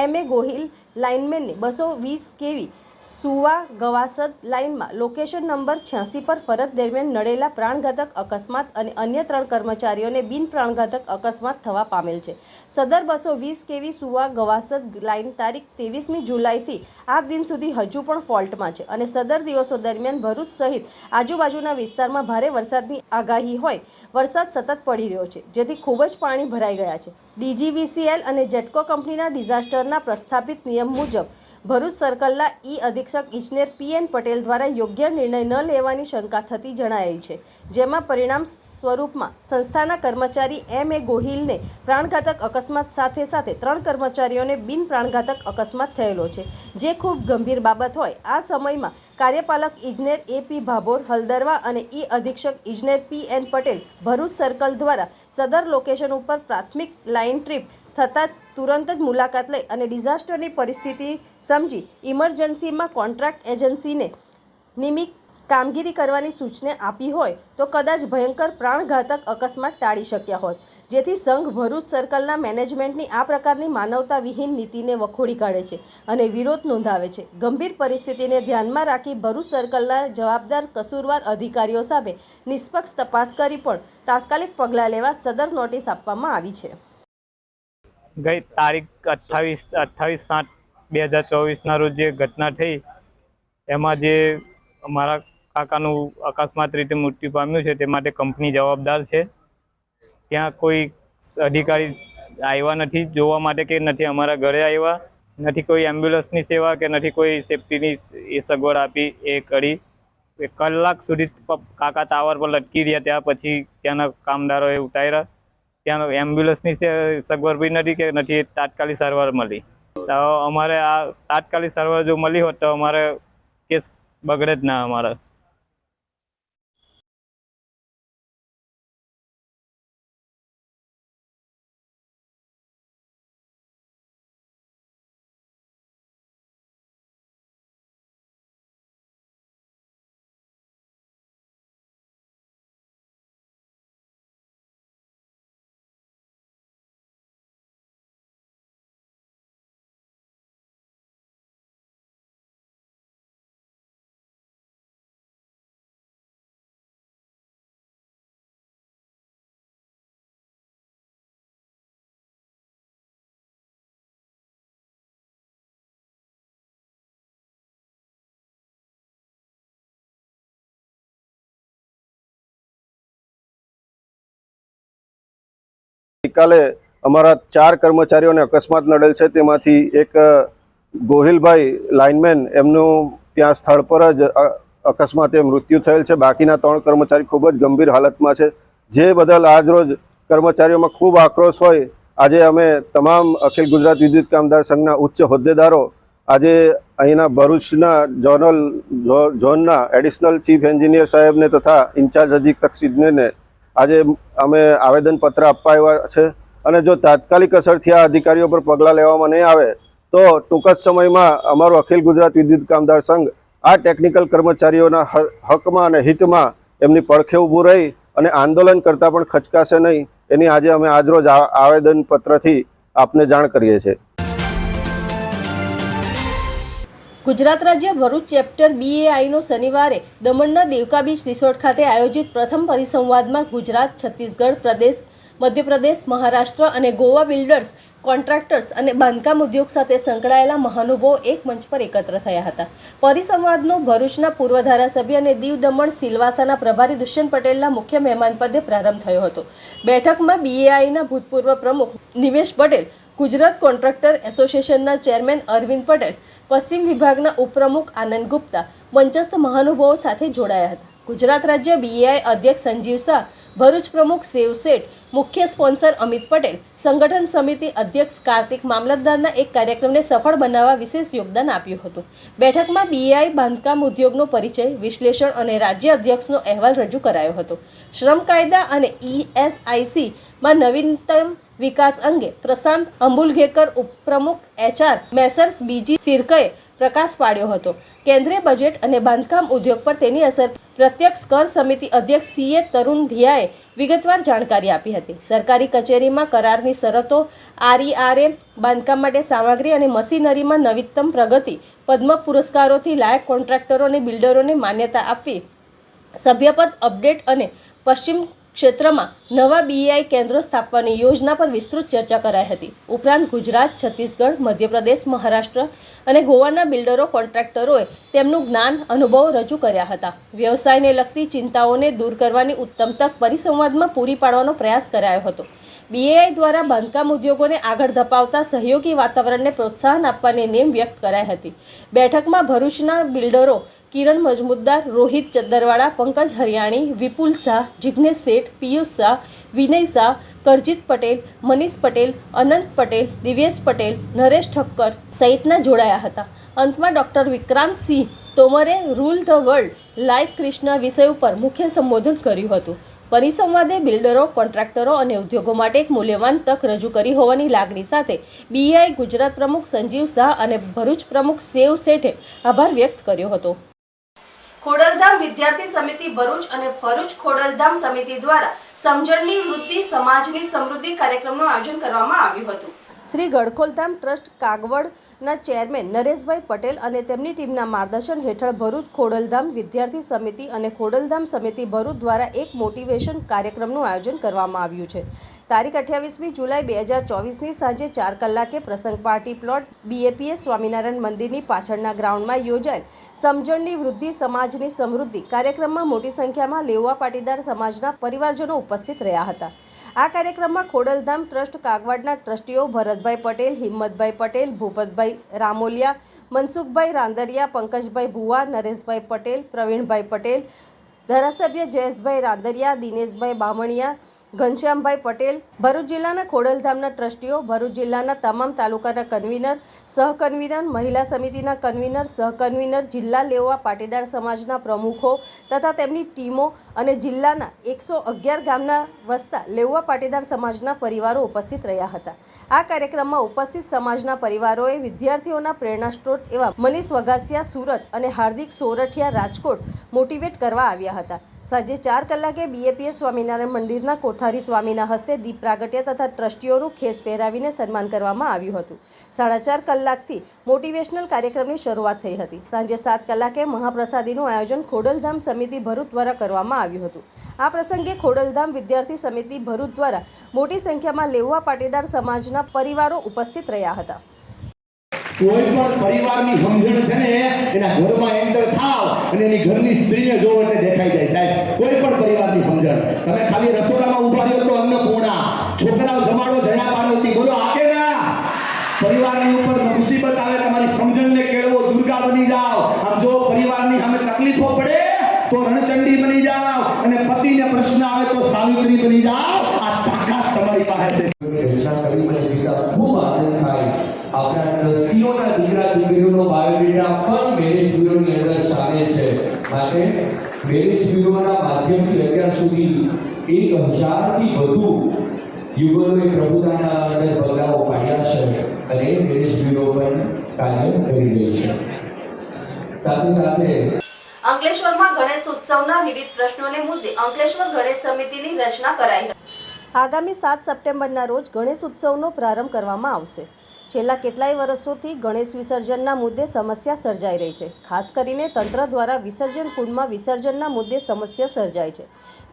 MA ગોહિલ લાઇનમેનને 220 કેવી સુવા ગવાસદ લાઇનમાં લોકેશન નંબર 86 પર ફરજ દરમિયાન નડેલા પ્રાણઘાતક અકસ્માત અને અન્ય 3 કર્મચારીઓને બિન પ્રાણઘાતક અકસ્માત થવા પામેલ છે. સદર 220 કેવી સુવા ગવાસદ લાઇન તારીખ 23મી જુલાઈથી આ દિન સુધી હજુ પણ ફોલ્ટમાં છે અને સદર દિવસો દરમિયાન ભરૂચ સહિત આજુબાજુના વિસ્તારમાં ભારે વરસાદની આગાહી હોય વરસાદ સતત પડી રહ્યો છે, જેથી ખૂબ જ પાણી ભરાઈ ગયા છે. DGVCL અને જેટકો કંપનીના ડિઝાસ્ટરના પ્રસ્થાપિત નિયમ મુજબ ભરૂચ સર્કલના અધિક્ષક ઇજનેર PN પટેલ દ્વારા યોગ્ય નિર્ણય ન લેવાની શંકા થતી જણાયેલ છે, જેમાં પરિણામ સ્વરૂપમાં સંસ્થાના કર્મચારી MA ગોહિલને પ્રાણઘાતક અકસ્માત સાથે સાથે 3 કર્મચારીઓને બિન પ્રાણઘાતક અકસ્માત થયેલો છે, જે ખૂબ ગંભીર બાબત હોય. આ સમયમાં કાર્યપાલક ઇજનેર AP ભાભોર હલદરવા અને અધિક્ષક ઇજનેર PN પટેલ ભરૂચ સર્કલ દ્વારા સદર લોકેશન ઉપર પ્રાથમિક લાઇન ટ્રીપ થતાં તુરંત જ મુલાકાત લઈ અને ડિઝાસ્ટરની પરિસ્થિતિ સમજી ઇમરજન્સીમાં કોન્ટ્રાક્ટ એજન્સીને નિયમિત કામગીરી કરવાની સૂચના આપી હોય તો કદાચ ભયંકર પ્રાણઘાતક અકસ્માત ટાળી શક્યા હોત, જેથી સંઘ ભરૂચ સર્કલના મેનેજમેન્ટની આ પ્રકારની માનવતા વિહીન નીતિને વખોડી કાઢે છે અને વિરોધ નોંધાવે છે. ગંભીર પરિસ્થિતિને ધ્યાનમાં રાખી ભરૂચ સર્કલના જવાબદાર કસૂરવાર અધિકારીઓ સામે નિષ્પક્ષ તપાસ કરી પણ તાત્કાલિક પગલાં લેવા સદર નોટિસ આપવામાં આવી છે. ગઈ તારીખ 28/7/2024ના રોજ જે ઘટના થઈ એમાં જે અમારા કાકાનું અકસ્માત રીતે મૃત્યુ પામ્યું છે તે માટે કંપની જવાબદાર છે. ત્યાં કોઈ અધિકારી આવ્યા નથી જોવા માટે કે નથી અમારા ઘરે આવ્યા, નથી કોઈ એમ્બ્યુલન્સની સેવા કે નથી કોઈ સેફ્ટીની સગવડ આપી. એ કરી 1 કલાક સુધી કાકા ટાવર પર લટકી રહ્યા, ત્યાં પછી ત્યાંના કામદારોએ ઉતાર્યા. ત્યાં એમ્બ્યુલન્સની સગવડ બી નથી કે નથી તાત્કાલિક સારવાર મળી. તો અમારે આ તાત્કાલિક સારવાર જો મળી હોત તો અમારે કેસ બગડે જ ના અમારા. ગઈકાલે અમારા 4 કર્મચારીઓને અકસ્માત નડેલ છે, તેમાંથી એક ગોહિલભાઈ લાઇનમેન એમનું ત્યાં સ્થળ પર જ અકસ્માતે મૃત્યુ થયેલ છે. બાકીના 3 કર્મચારી ખૂબ જ ગંભીર હાલતમાં છે, જે બદલ આજરોજ કર્મચારીઓમાં ખૂબ આક્રોશ હોય આજે અમે તમામ અખિલ ગુજરાત વિદ્યુત કામદાર સંઘના ઉચ્ચ હોદ્દેદારો આજે અહીંના ભરૂચના ઝોનના એડિશનલ ચીફ એન્જિનિયર સાહેબને તથા ઇન્ચાર્જ અધિક્ષકશ્રીને આજે અમે આવેદનપત્ર આપવા આવ્યા છે અને જો તાત્કાલિક અસરથી આ અધિકારીઓ પર પગલાં લેવામાં નહીં આવે તો ટૂંક જ સમયમાં અમારું અખિલ ગુજરાત વિદ્યુત કામદાર સંઘ આ ટેકનિકલ કર્મચારીઓના હકમાં અને હિતમાં એમની પડખે ઊભું રહી અને આંદોલન કરતાં પણ ખચકાશે નહીં એની આજે અમે આજરોજ આવેદનપત્રથી આપને જાણ કરીએ છીએ. ગુજરાત રાજ્ય ભરૂચ ચેપ્ટર BAIનો શનિવારે દમણના દેવકા બીચ રિસોર્ટ ખાતે આયોજિત પ્રથમ પરિસંવાદમાં ગુજરાત, છત્તીસગઢ પ્રદેશ, મધ્યપ્રદેશ, મહારાષ્ટ્ર અને ગોવા બિલ્ડર્સ, કોન્ટ્રાક્ટર્સ અને બાંધકામ ઉદ્યોગ સાથે સંકળાયેલા મહાનુભાવો એક મંચ પર એકત્ર થયા હતા. પરિસંવાદનો ભરૂચના પૂર્વ ધારાસભ્ય અને દીવ દમણ સિલવાસાના પ્રભારી દુષ્યંત પટેલના મુખ્ય મહેમાન પદે પ્રારંભ થયો હતો. બેઠકમાં BAIના ભૂતપૂર્વ પ્રમુખ નિમેશ પટેલ, ગુજરાત કોન્ટ્રાક્ટર એસોસિએશનના ચેરમેન અરવિંદ પટેલ, પશ્ચિમ વિભાગના ઉપપ્રમુખ આનંદ ગુપ્તા મંચસ્થ મહાનુભાવો સાથે જોડાયા હતા. ગુજરાત રાજ્ય BAI અધ્યક્ષ સંજીવ શાહ, ભરૂચ પ્રમુખ શિવ શેઠ, મુખ્ય સ્પોન્સર અમિત પટેલ, સંગઠન સમિતિ અધ્યક્ષ કાર્તિક મામલતદારના એક કાર્યક્રમને સફળ બનાવવા વિશેષ યોગદાન આપ્યું હતું. બેઠકમાં BAI બાંધકામ ઉદ્યોગનો પરિચય, વિશ્લેષણ અને રાજ્ય અધ્યક્ષનો અહેવાલ રજૂ કરાયો હતો. શ્રમ કાયદા અને ESICમાં નવીનતમ વિકાસ અંગે પ્રશાંત અંબુલગેકર, ઉપપ્રમુખ HR મેસર્સ BG સિરકએ પ્રકાશ પાડ્યો હતો. કેન્દ્રીય બજેટ અને બાંધકામ ઉદ્યોગ પર તેની અસર પ્રત્યક્ષ કર સમિતિ અધ્યક્ષ CA તરુણ ધિયાએ વિગતવાર જાણકારી આપી હતી. સરકારી કચેરીમાં કરારની શરતો, RERA, બાંધકામ માટે સામગ્રી અને મશીનરીમાં નવીનતમ પ્રગતિ, પદ્મ પુરસ્કારોથી લાયક કોન્ટ્રાક્ટરો અને બિલ્ડરોને માન્યતા આપવી, સભ્યપદ અપડેટ અને પશ્ચિમ ક્ષેત્રમાં નવા BAI કેન્દ્રો સ્થાપવાની યોજના પર વિસ્તૃત ચર્ચા કરાઈ હતી. ઉપરાંત ગુજરાત, છત્તીસગઢ, મધ્યપ્રદેશ, મહારાષ્ટ્ર અને ગોવાના બિલ્ડરો, કોન્ટ્રાક્ટરોએ તેમનું જ્ઞાન, અનુભવો રજૂ કર્યા હતા. વ્યવસાયને લગતી ચિંતાઓને દૂર કરવાની ઉત્તમ તક પરિસંવાદમાં પૂરી પાડવાનો પ્રયાસ કરાયો હતો. BAI દ્વારા બાંધકામ ઉદ્યોગોને આગળ ધપાવતા સહયોગી વાતાવરણને પ્રોત્સાહન આપવાની નેમ વ્યક્ત કરાઈ હતી. બેઠકમાં ભરૂચના બિલ્ડરો કિરણ મજમુદાર, રોહિત ચદ્દરવાડા, પંકજ હરિયાણી, વિપુલ શાહ, જિગ્નેશ શેઠ, પિયુષ શાહ, વિનય શાહ, કરજીત પટેલ, મનીષ પટેલ, અનંત પટેલ, દિવ્યેશ પટેલ, નરેશ ઠક્કર સહિતના જોડાયા હતા. અંતમાં ડોક્ટર વિક્રાંતસિંહ તોમરે rule the world like Krishna વિષય ઉપર મુખ્ય સંબોધન કર્યું હતું. પરિસંવાદે બિલ્ડરો, કોન્ટ્રાક્ટરો અને ઉદ્યોગો માટે એક મૂલ્યવાન તક રજૂ કરી હોવાની લાગણી સાથે BAI ગુજરાત પ્રમુખ સંજીવ શાહ અને ભરૂચ પ્રમુખ શિવ શેઠે આભાર વ્યક્ત કર્યો હતો. ખોડલધામ વિદ્યાર્થી સમિતિ ભરૂચ અને ભરૂચ ખોડલધામ સમિતિ દ્વારા સમજણની વૃત્તિ સમાજની સમૃદ્ધિ કાર્યક્રમનું આયોજન કરવામાં આવ્યું હતું. શ્રી ગડખોલધામ ટ્રસ્ટ કાગવડના ચેરમેન નરેશભાઈ પટેલ અને તેમની ટીમના માર્ગદર્શન હેઠળ ભરૂચ ખોડલધામ વિદ્યાર્થી સમિતિ અને ખોડલધામ સમિતિ ભરૂચ દ્વારા એક મોટિવેશન કાર્યક્રમનું આયોજન કરવામાં આવ્યું છે. તારીખ 28મી જુલાઈ 2024ની સાંજે 4 કલાકે પ્રસંગ પાર્ટી પ્લોટ BAPS સ્વામિનારાયણ મંદિરની પાછળના ગ્રાઉન્ડમાં યોજાયેલ સમજણની વૃદ્ધિ સમાજની સમૃદ્ધિ કાર્યક્રમમાં મોટી સંખ્યામાં લેવા પાટીદાર સમાજના પરિવારજનો ઉપસ્થિત રહ્યા હતા. આ કાર્યક્રમમાં ખોડલધામ ટ્રસ્ટ કાગવાડના ટ્રસ્ટીઓ ભરતભાઈ પટેલ, હિંમતભાઈ પટેલ, ભૂપતભાઈ રામોલિયા, મનસુખભાઈ રાંદરિયા, પંકજભાઈ ભુવા, નરેશભાઈ પટેલ, પ્રવીણભાઈ પટેલ, ધારાસભ્ય જયેશભાઈ રાંદરિયા, દિનેશભાઈ બામણિયા, ઘનશ્યામભાઈ પટેલ, ભરૂચ જિલ્લાના ખોડલધામના ટ્રસ્ટીઓ, ભરૂચ જિલ્લાના તમામ તાલુકાના કન્વીનર, સહકન્વીનર, મહિલા સમિતિના કન્વીનર, સહકન્વીનર, જિલ્લા લેવા પાટીદાર સમાજના પ્રમુખો તથા તેમની ટીમો અને જિલ્લાના 111 ગામના વસતા લેવા પાટીદાર સમાજના પરિવારો ઉપસ્થિત રહ્યા હતા. આ કાર્યક્રમમાં ઉપસ્થિત સમાજના પરિવારોએ વિદ્યાર્થીઓના પ્રેરણા સ્ત્રોત એવા મનીષ વગાસિયા સુરત અને હાર્દિક સોરઠિયા રાજકોટ મોટિવેટ કરવા આવ્યા હતા. સાંજે 4 કલાકે BAPS સ્વામિનારાયણ મંદિરના કોઠારી સ્વામીના હસ્તે દીપ પ્રાગટ્ય તથા ટ્રસ્ટીઓનું ખેસ પહેરાવીને સન્માન કરવામાં આવ્યું હતું. 4:30 કલાકથી મોટિવેશનલ કાર્યક્રમની શરૂઆત થઈ હતી. સાંજે 7 કલાકે મહાપ્રસાદીનું આયોજન ખોડલધામ સમિતિ ભરૂચ દ્વારા કરવામાં આવ્યું હતું. આ પ્રસંગે ખોડલધામ વિદ્યાર્થી સમિતિ ભરૂચ દ્વારા મોટી સંખ્યામાં લેવા પાટીદાર સમાજના પરિવારો ઉપસ્થિત રહ્યા હતા. કોઈ પણ પરિવારની સમજણ છે ને એના ઘરમાં એન્ટર થાવ અને એની ઘરની સ્ત્રીને જોવો એટલે દેખાઈ જાય સાહેબ. કોઈ પણ પરિવારની સમજણ, તમે ખાલી રસોડામાં ઊભા રહ્યો તો અન્નપૂર્ણા, છોકરાઓ જમાડો જયા પાર્વતી, બોલો આગે ના. પરિવારની ઉપર મુસીબત આવે તમારી સમજણને કેળવો, દુર્ગા બની જાઓ. આમ જો પરિવારની સામે તકલીફો પડે તો રણચંડી બની જાઓ અને પતિને પ્રશ્ન આવે તો સાવિત્રી બની જાઓ. આ તાકાત તમારી પાસે છે. મને જોતા ખૂબ આનંદ થાય. આપણા ટ્રસ્ટીઓના દીકરા દીકરીઓનો બાયોડેટા પણ મેરેજ બ્યુરોની અંદર સામેલ છે. માટે મેરેજ બ્યુરોના માધ્યમથી અત્યાર સુધી 1000થી વધુ યુગલોએ પ્રભુતાના અંદર પગલાઓ પાડ્યા છે અને મેરેજ બ્યુરો પણ કાર્ય કરી રહી છે. સાથે સાથે અંકલેશ્વરમાં ગણેશ ઉત્સવના વિવિધ પ્રશ્નોને મુદ્દે અંકલેશ્વર ગણેશ સમિતિની રચના કરાઈ હતી. આગામી 7 સપ્ટેમ્બરના રોજ ગણેશ ઉત્સવનો પ્રારંભ કરવામાં આવશે. છેલ્લા કેટલાય વર્ષોથી ગણેશ વિસર્જનના મુદ્દે સમસ્યા સર્જાઈ રહી છે. ખાસ કરીને તંત્ર દ્વારા વિસર્જન કુંડમાં વિસર્જનના મુદ્દે સમસ્યા સર્જાય છે.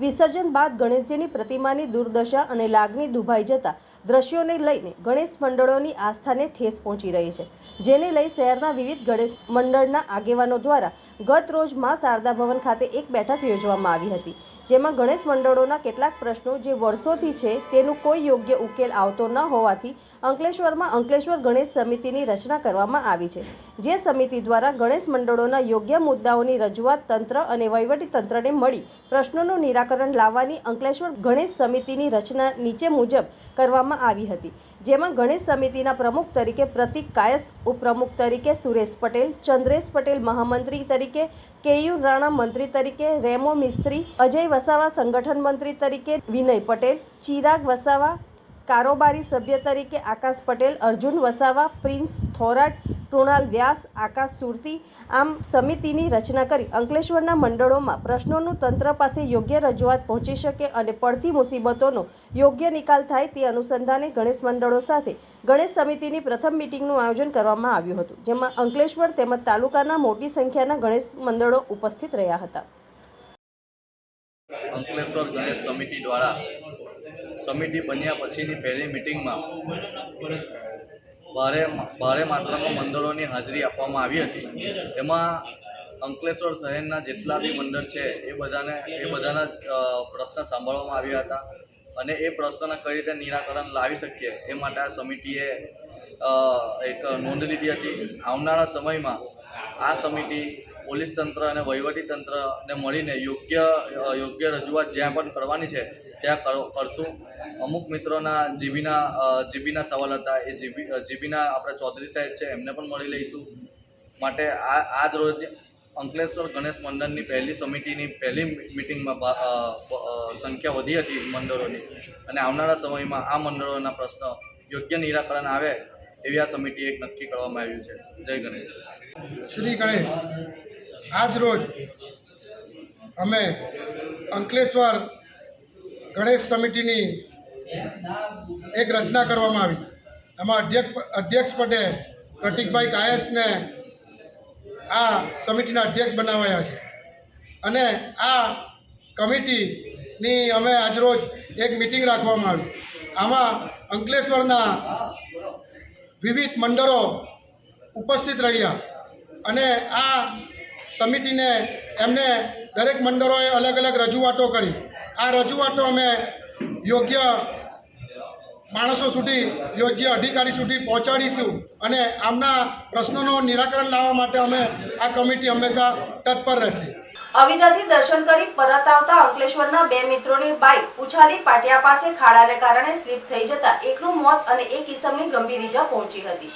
વિસર્જન બાદ ગણેશજીની પ્રતિમાની દુર્દશા અને લાગણી દુભાઈ જતા દ્રશ્યોને લઈને ગણેશ મંડળોની આસ્થાને ઠેસ પહોંચી રહી છે. જેને લઈ શહેરના વિવિધ ગણેશ મંડળના આગેવાનો દ્વારા ગત રોજ મા શારદા ભવન ખાતે એક બેઠક યોજવામાં આવી હતી. જેમાં ગણેશ મંડળોના કેટલાક પ્રશ્નો જે વર્ષોથી છે તેનું કોઈ યોગ્ય ઉકેલ આવતો ન હોવાથી અંકલેશ્વરમાં અંકલેશ્વર ગણેશ સમિતિની રચના કરવામાં આવી છે. જે સમિતિ દ્વારા ગણેશ મંડળોના યોગ્ય મુદ્દાઓની રજૂઆત તંત્ર અને વહીવટી તંત્રને મળી પ્રશ્નોનું નિરાકરણ લાવવાની અંકલેશ્વર ગણેશ સમિતિની રચના નીચે મુજબ કરવામાં આવી હતી. જેમાં ગણેશ સમિતિના પ્રમુખ તરીકે પ્રતિક કાયસ, ઉપપ્રમુખ તરીકે સુરેશ પટેલ, ચંદ્રેશ પટેલ મહામંત્રી તરીકે, કેયુ રાણા મંત્રી તરીકે, રેમો મિસ્ત્રી, અજય વસાવા સંગઠન મંત્રી તરીકે, વિનય પટેલ, ચિરાગ વસાવા કારોબારી સભ્ય તરીકે, આકાશ પટેલ, અર્જુન વસાવા, પ્રિન્સ થોરાટ, કૃણાલ વ્યાસ, આકાશ સુરતી આમ સમિતિની રચના કરી અંકલેશ્વરના મંડળોમાં પ્રશ્નોનું તંત્ર પાસે યોગ્ય રજૂઆત પહોંચી શકે અને પડતી મુસીબતોનો યોગ્ય નિકાલ થાય તે અનુસંધાને ગણેશ મંડળો સાથે ગણેશ સમિતિની પ્રથમ મિટિંગનું આયોજન કરવામાં આવ્યું હતું. જેમાં અંકલેશ્વર તેમજ તાલુકાના મોટી સંખ્યાના ગણેશ મંડળો ઉપસ્થિત રહ્યા હતા. અંકલેશ્વર ગણેશ સમિતિ દ્વારા સમિતિ બન્યા પછીની પહેલી મિટિંગમાં ભારે માત્રામાં મંડળોની હાજરી આપવામાં આવી હતી. એમાં અંકલેશ્વર શહેરના જેટલા બી મંડળ છે એ બધાના જ પ્રશ્ન સાંભળવામાં આવ્યા હતા અને એ પ્રશ્નોના કઈ રીતે નિરાકરણ લાવી શકીએ એ માટે આ સમિતિએ એક નોંધ લીધી હતી. આવનારા સમયમાં આ સમિતિ પોલીસ તંત્ર અને વહીવટી તંત્રને મળીને યોગ્ય રજૂઆત જ્યાં પણ કરવાની છે ત્યાં કરશું. અમુક મિત્રોના જીબીના સવાલ હતા એ જીબીના આપણા ચૌધરી સાહેબ છે એમને પણ મળી લઈશું. માટે આજ રોજ અંકલેશ્વર ગણેશ મંડળની પહેલી સમિતિની પહેલી મિટિંગમાં સંખ્યા વધી હતી મંડળોની અને આવનારા સમયમાં આ મંડળોના પ્રશ્નો યોગ્ય નિરાકરણ આવે એવી આ સમિતિ એક નક્કી કરવામાં આવ્યું છે. જય ગણેશ. શ્રી ગણેશ. આજ રોજ અમે અંકલેશ્વર ગણેશ સમિતિની એક રચના કરવામાં આવી. એમાં અધ્યક્ષ પદે પ્રતિકભાઈ કાયસને આ સમિતિના અધ્યક્ષ બનાવાયા છે અને આ કમિટીની અમે આજરોજ એક મિટિંગ રાખવામાં આવી. આમાં અંકલેશ્વરના વિવિધ મંડળો ઉપસ્થિત રહ્યા અને આ સમિતિને એમને દરેક મંડળોએ અલગ અલગ રજૂઆતો કરી. આ રજૂઆતો અમે યોગ્ય માણસો સુધી, યોગ્ય અધિકારી સુધી પહોંચાડીશું અને આમના પ્રશ્નોનું નિરાકરણ લાવવા માટે અમે આ કમિટી હંમેશા તત્પર રહેશે. અવિદાથી દર્શન કરી પરત આવતા અંકલેશ્વરના બે મિત્રોની બાઇક ઉછાલી પાટિયા પાસે ખાડાને કારણે સ્લીપ થઈ જતા એકનું મોત અને એક ઈસમની ગંભીર ઈજા પહોંચી હતી.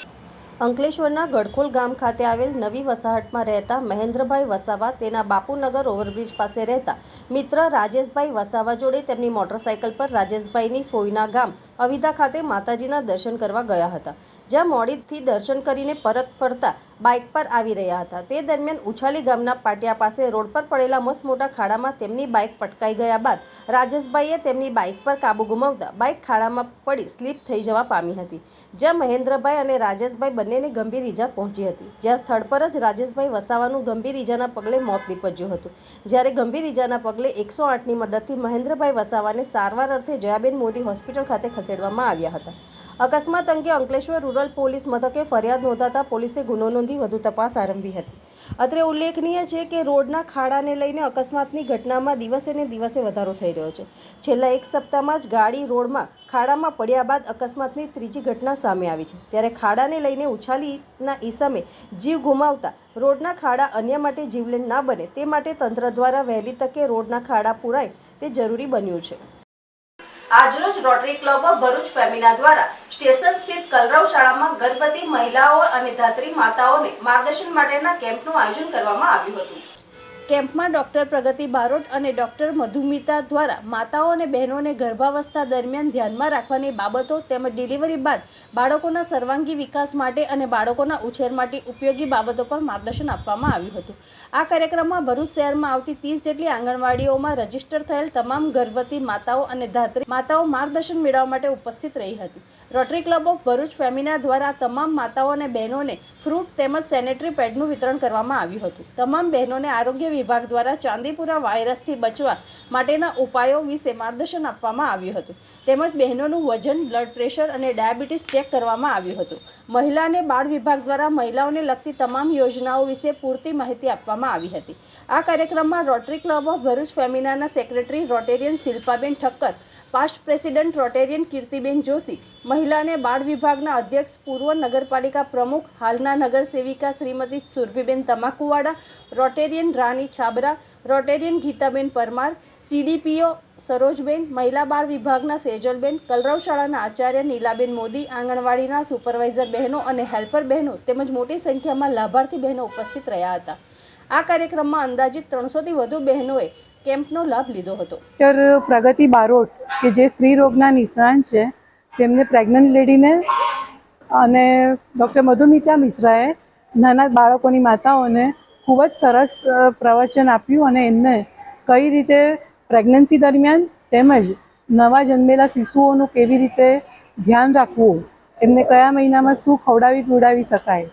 અંકલેશ્વરના ગડખોલ ગામ ખાતે આવેલ નવી વસાહતમાં રહેતા મહેન્દ્રભાઈ વસાવા તેના બાપુનગર ઓવરબ્રિજ પાસે રહેતા મિત્ર રાજેશભાઈ વસાવા જોડે તેમની મોટરસાઇકલ પર રાજેશભાઈની ફોઈના ગામ અવિદા ખાતે માતાજીના દર્શન કરવા ગયા હતા. જ્યાં મોડીથી દર્શન કરીને પરત ફરતા બાઇક પર આવી રહ્યા હતા. તે દરમિયાન ઉછાલી ગામના પાટિયા પાસે રોડ પર પડેલા મસ્ત મોટા ખાડામાં તેમની બાઇક પટકાઈ ગયા બાદ રાજેશભાઈએ તેમની બાઇક પર કાબુ ગુમાવતા બાઇક ખાડામાં પડી સ્લીપ થઈ જવા પામી હતી. જ્યાં મહેન્દ્રભાઈ અને રાજેશભાઈ બંનેને ગંભીર ઈજા પહોંચી હતી. જ્યાં સ્થળ પર જ રાજેશભાઈ વસાવાનું ગંભીર ઈજાના પગલે મોત નીપજ્યું હતું. જ્યારે ગંભીર ઈજાના પગલે 108ની મદદથી મહેન્દ્રભાઈ વસાવાને સારવાર અર્થે જયાબેન મોદી હોસ્પિટલ ખાતે ખસેડવામાં આવ્યા હતા. અકસ્માત અંગે અંકલેશ્વર રૂરલ પોલીસ મથકે ફરિયાદ નોંધાતા પોલીસે ગુનો નોંધી વધુ તપાસ આરંભી હતી. અત્રે ઉલ્લેખનીય છે કે રોડના ખાડાને લઈને અકસ્માતની ઘટનામાં દિવસે ને દિવસે વધારો થઈ રહ્યો છે. છેલ્લા એક સપ્તાહમાં જ ગાડી રોડમાં ખાડામાં પડ્યા બાદ અકસ્માતની ત્રીજી ઘટના સામે આવી છે. ત્યારે ખાડાને લઈને ઉછાલીના ઈસમે જીવ ગુમાવતા રોડના ખાડા અન્ય માટે જીવલેણ ના બને તે માટે તંત્ર દ્વારા વહેલી તકે રોડના ખાડા પૂરાય તે જરૂરી બન્યું છે. આજરોજ rotary club of Bharuch Femina દ્વારા સ્ટેશન સ્થિત કલરવ શાળામાં ગર્ભવતી મહિલાઓ અને ધાત્રી માતાઓને માર્ગદર્શન માટેના કેમ્પનું આયોજન કરવામાં આવ્યું હતું. કેમ્પમાં ડોક્ટર પ્રગતિ બારોટ અને ડોક્ટર મધુમિતા દ્વારા માતાઓ અને બહેનોને ગર્ભાવસ્થા દરમિયાન ધ્યાનમાં રાખવાની બાબતો તેમજ ડિલિવરી બાદ બાળકોના સર્વાંગી વિકાસ માટે અને બાળકોના ઉછેર માટે ઉપયોગી બાબતો પર માર્ગદર્શન આપવામાં આવ્યું હતું. આ કાર્યક્રમમાં ભરૂચ શહેરમાં આવતી 30 જેટલી આંગણવાડીઓમાં રજીસ્ટર થયેલ તમામ ગર્ભવતી માતાઓ અને ધાત્રી માતાઓ માર્ગદર્શન મેળવવા માટે ઉપસ્થિત રહી હતી. Rotary club of Bharuch Femina દ્વારા તમામ માતાઓ અને બહેનોને ફ્રૂટ તેમજ સેનેટરી પેડનું વિતરણ કરવામાં આવ્યું હતું. તમામ બહેનોને આરોગ્ય વિભાગ દ્વારા ચાંદીપુરા વાયરસથી બચવા માટેના ઉપાયો વિશે માર્ગદર્શન આપવામાં આવ્યું હતું. તેમજ બહેનોનું વજન, બ્લડ પ્રેશર અને ડાયાબિટીસ ચેક કરવામાં આવ્યું હતું. મહિલા અને બાળ વિભાગ દ્વારા મહિલાઓને લગતી તમામ યોજનાઓ વિશે પૂરતી માહિતી આપવામાં આવી હતી. આ કાર્યક્રમમાં રોટરી ક્લબ ઓફ ભરૂચ ફેમિનાના secretary rotarian Shilpaben Thakkar, past president rotarian Kirtiben Joshi, મહિલા અને બાળ વિભાગના અધ્યક્ષ, પૂર્વ નગરપાલિકા પ્રમુખ, હાલના નગર સેવિકા શ્રીમતી સુરભીબેન તમાકુવાડા, રોટેરિયન રાની છાબરા, રોટેરિયન ગીતાબેન પરમાર, CDPO સરોજબેન, મહિલા બાળ વિભાગના સેજલબેન, કલરવ શાળાના આચાર્ય નીલાબેન મોદી, આંગણવાડીના સુપરવાઇઝર બહેનો અને હેલ્પર બહેનો તેમજ મોટી સંખ્યામાં લાભાર્થી બહેનો ઉપસ્થિત રહ્યા હતા. આ કાર્યક્રમમાં અંદાજિત 300થી વધુ બહેનોએ કેમ્પનો લાભ લીધો હતો. ડૉક્ટર પ્રગતિ બારોટ કે જે સ્ત્રી રોગના નિષ્ણાત છે, તેમને પ્રેગ્નન્ટ લેડીને અને ડૉક્ટર મધુમિતા મિશ્રાએ નાના બાળકોની માતાઓને ખૂબ જ સરસ પ્રવચન આપ્યું અને એમને કઈ રીતે પ્રેગ્નન્સી દરમિયાન તેમજ નવા જન્મેલા શિશુઓનું કેવી રીતે ધ્યાન રાખવું, એમને કયા મહિનામાં શું ખવડાવી પીવડાવી શકાય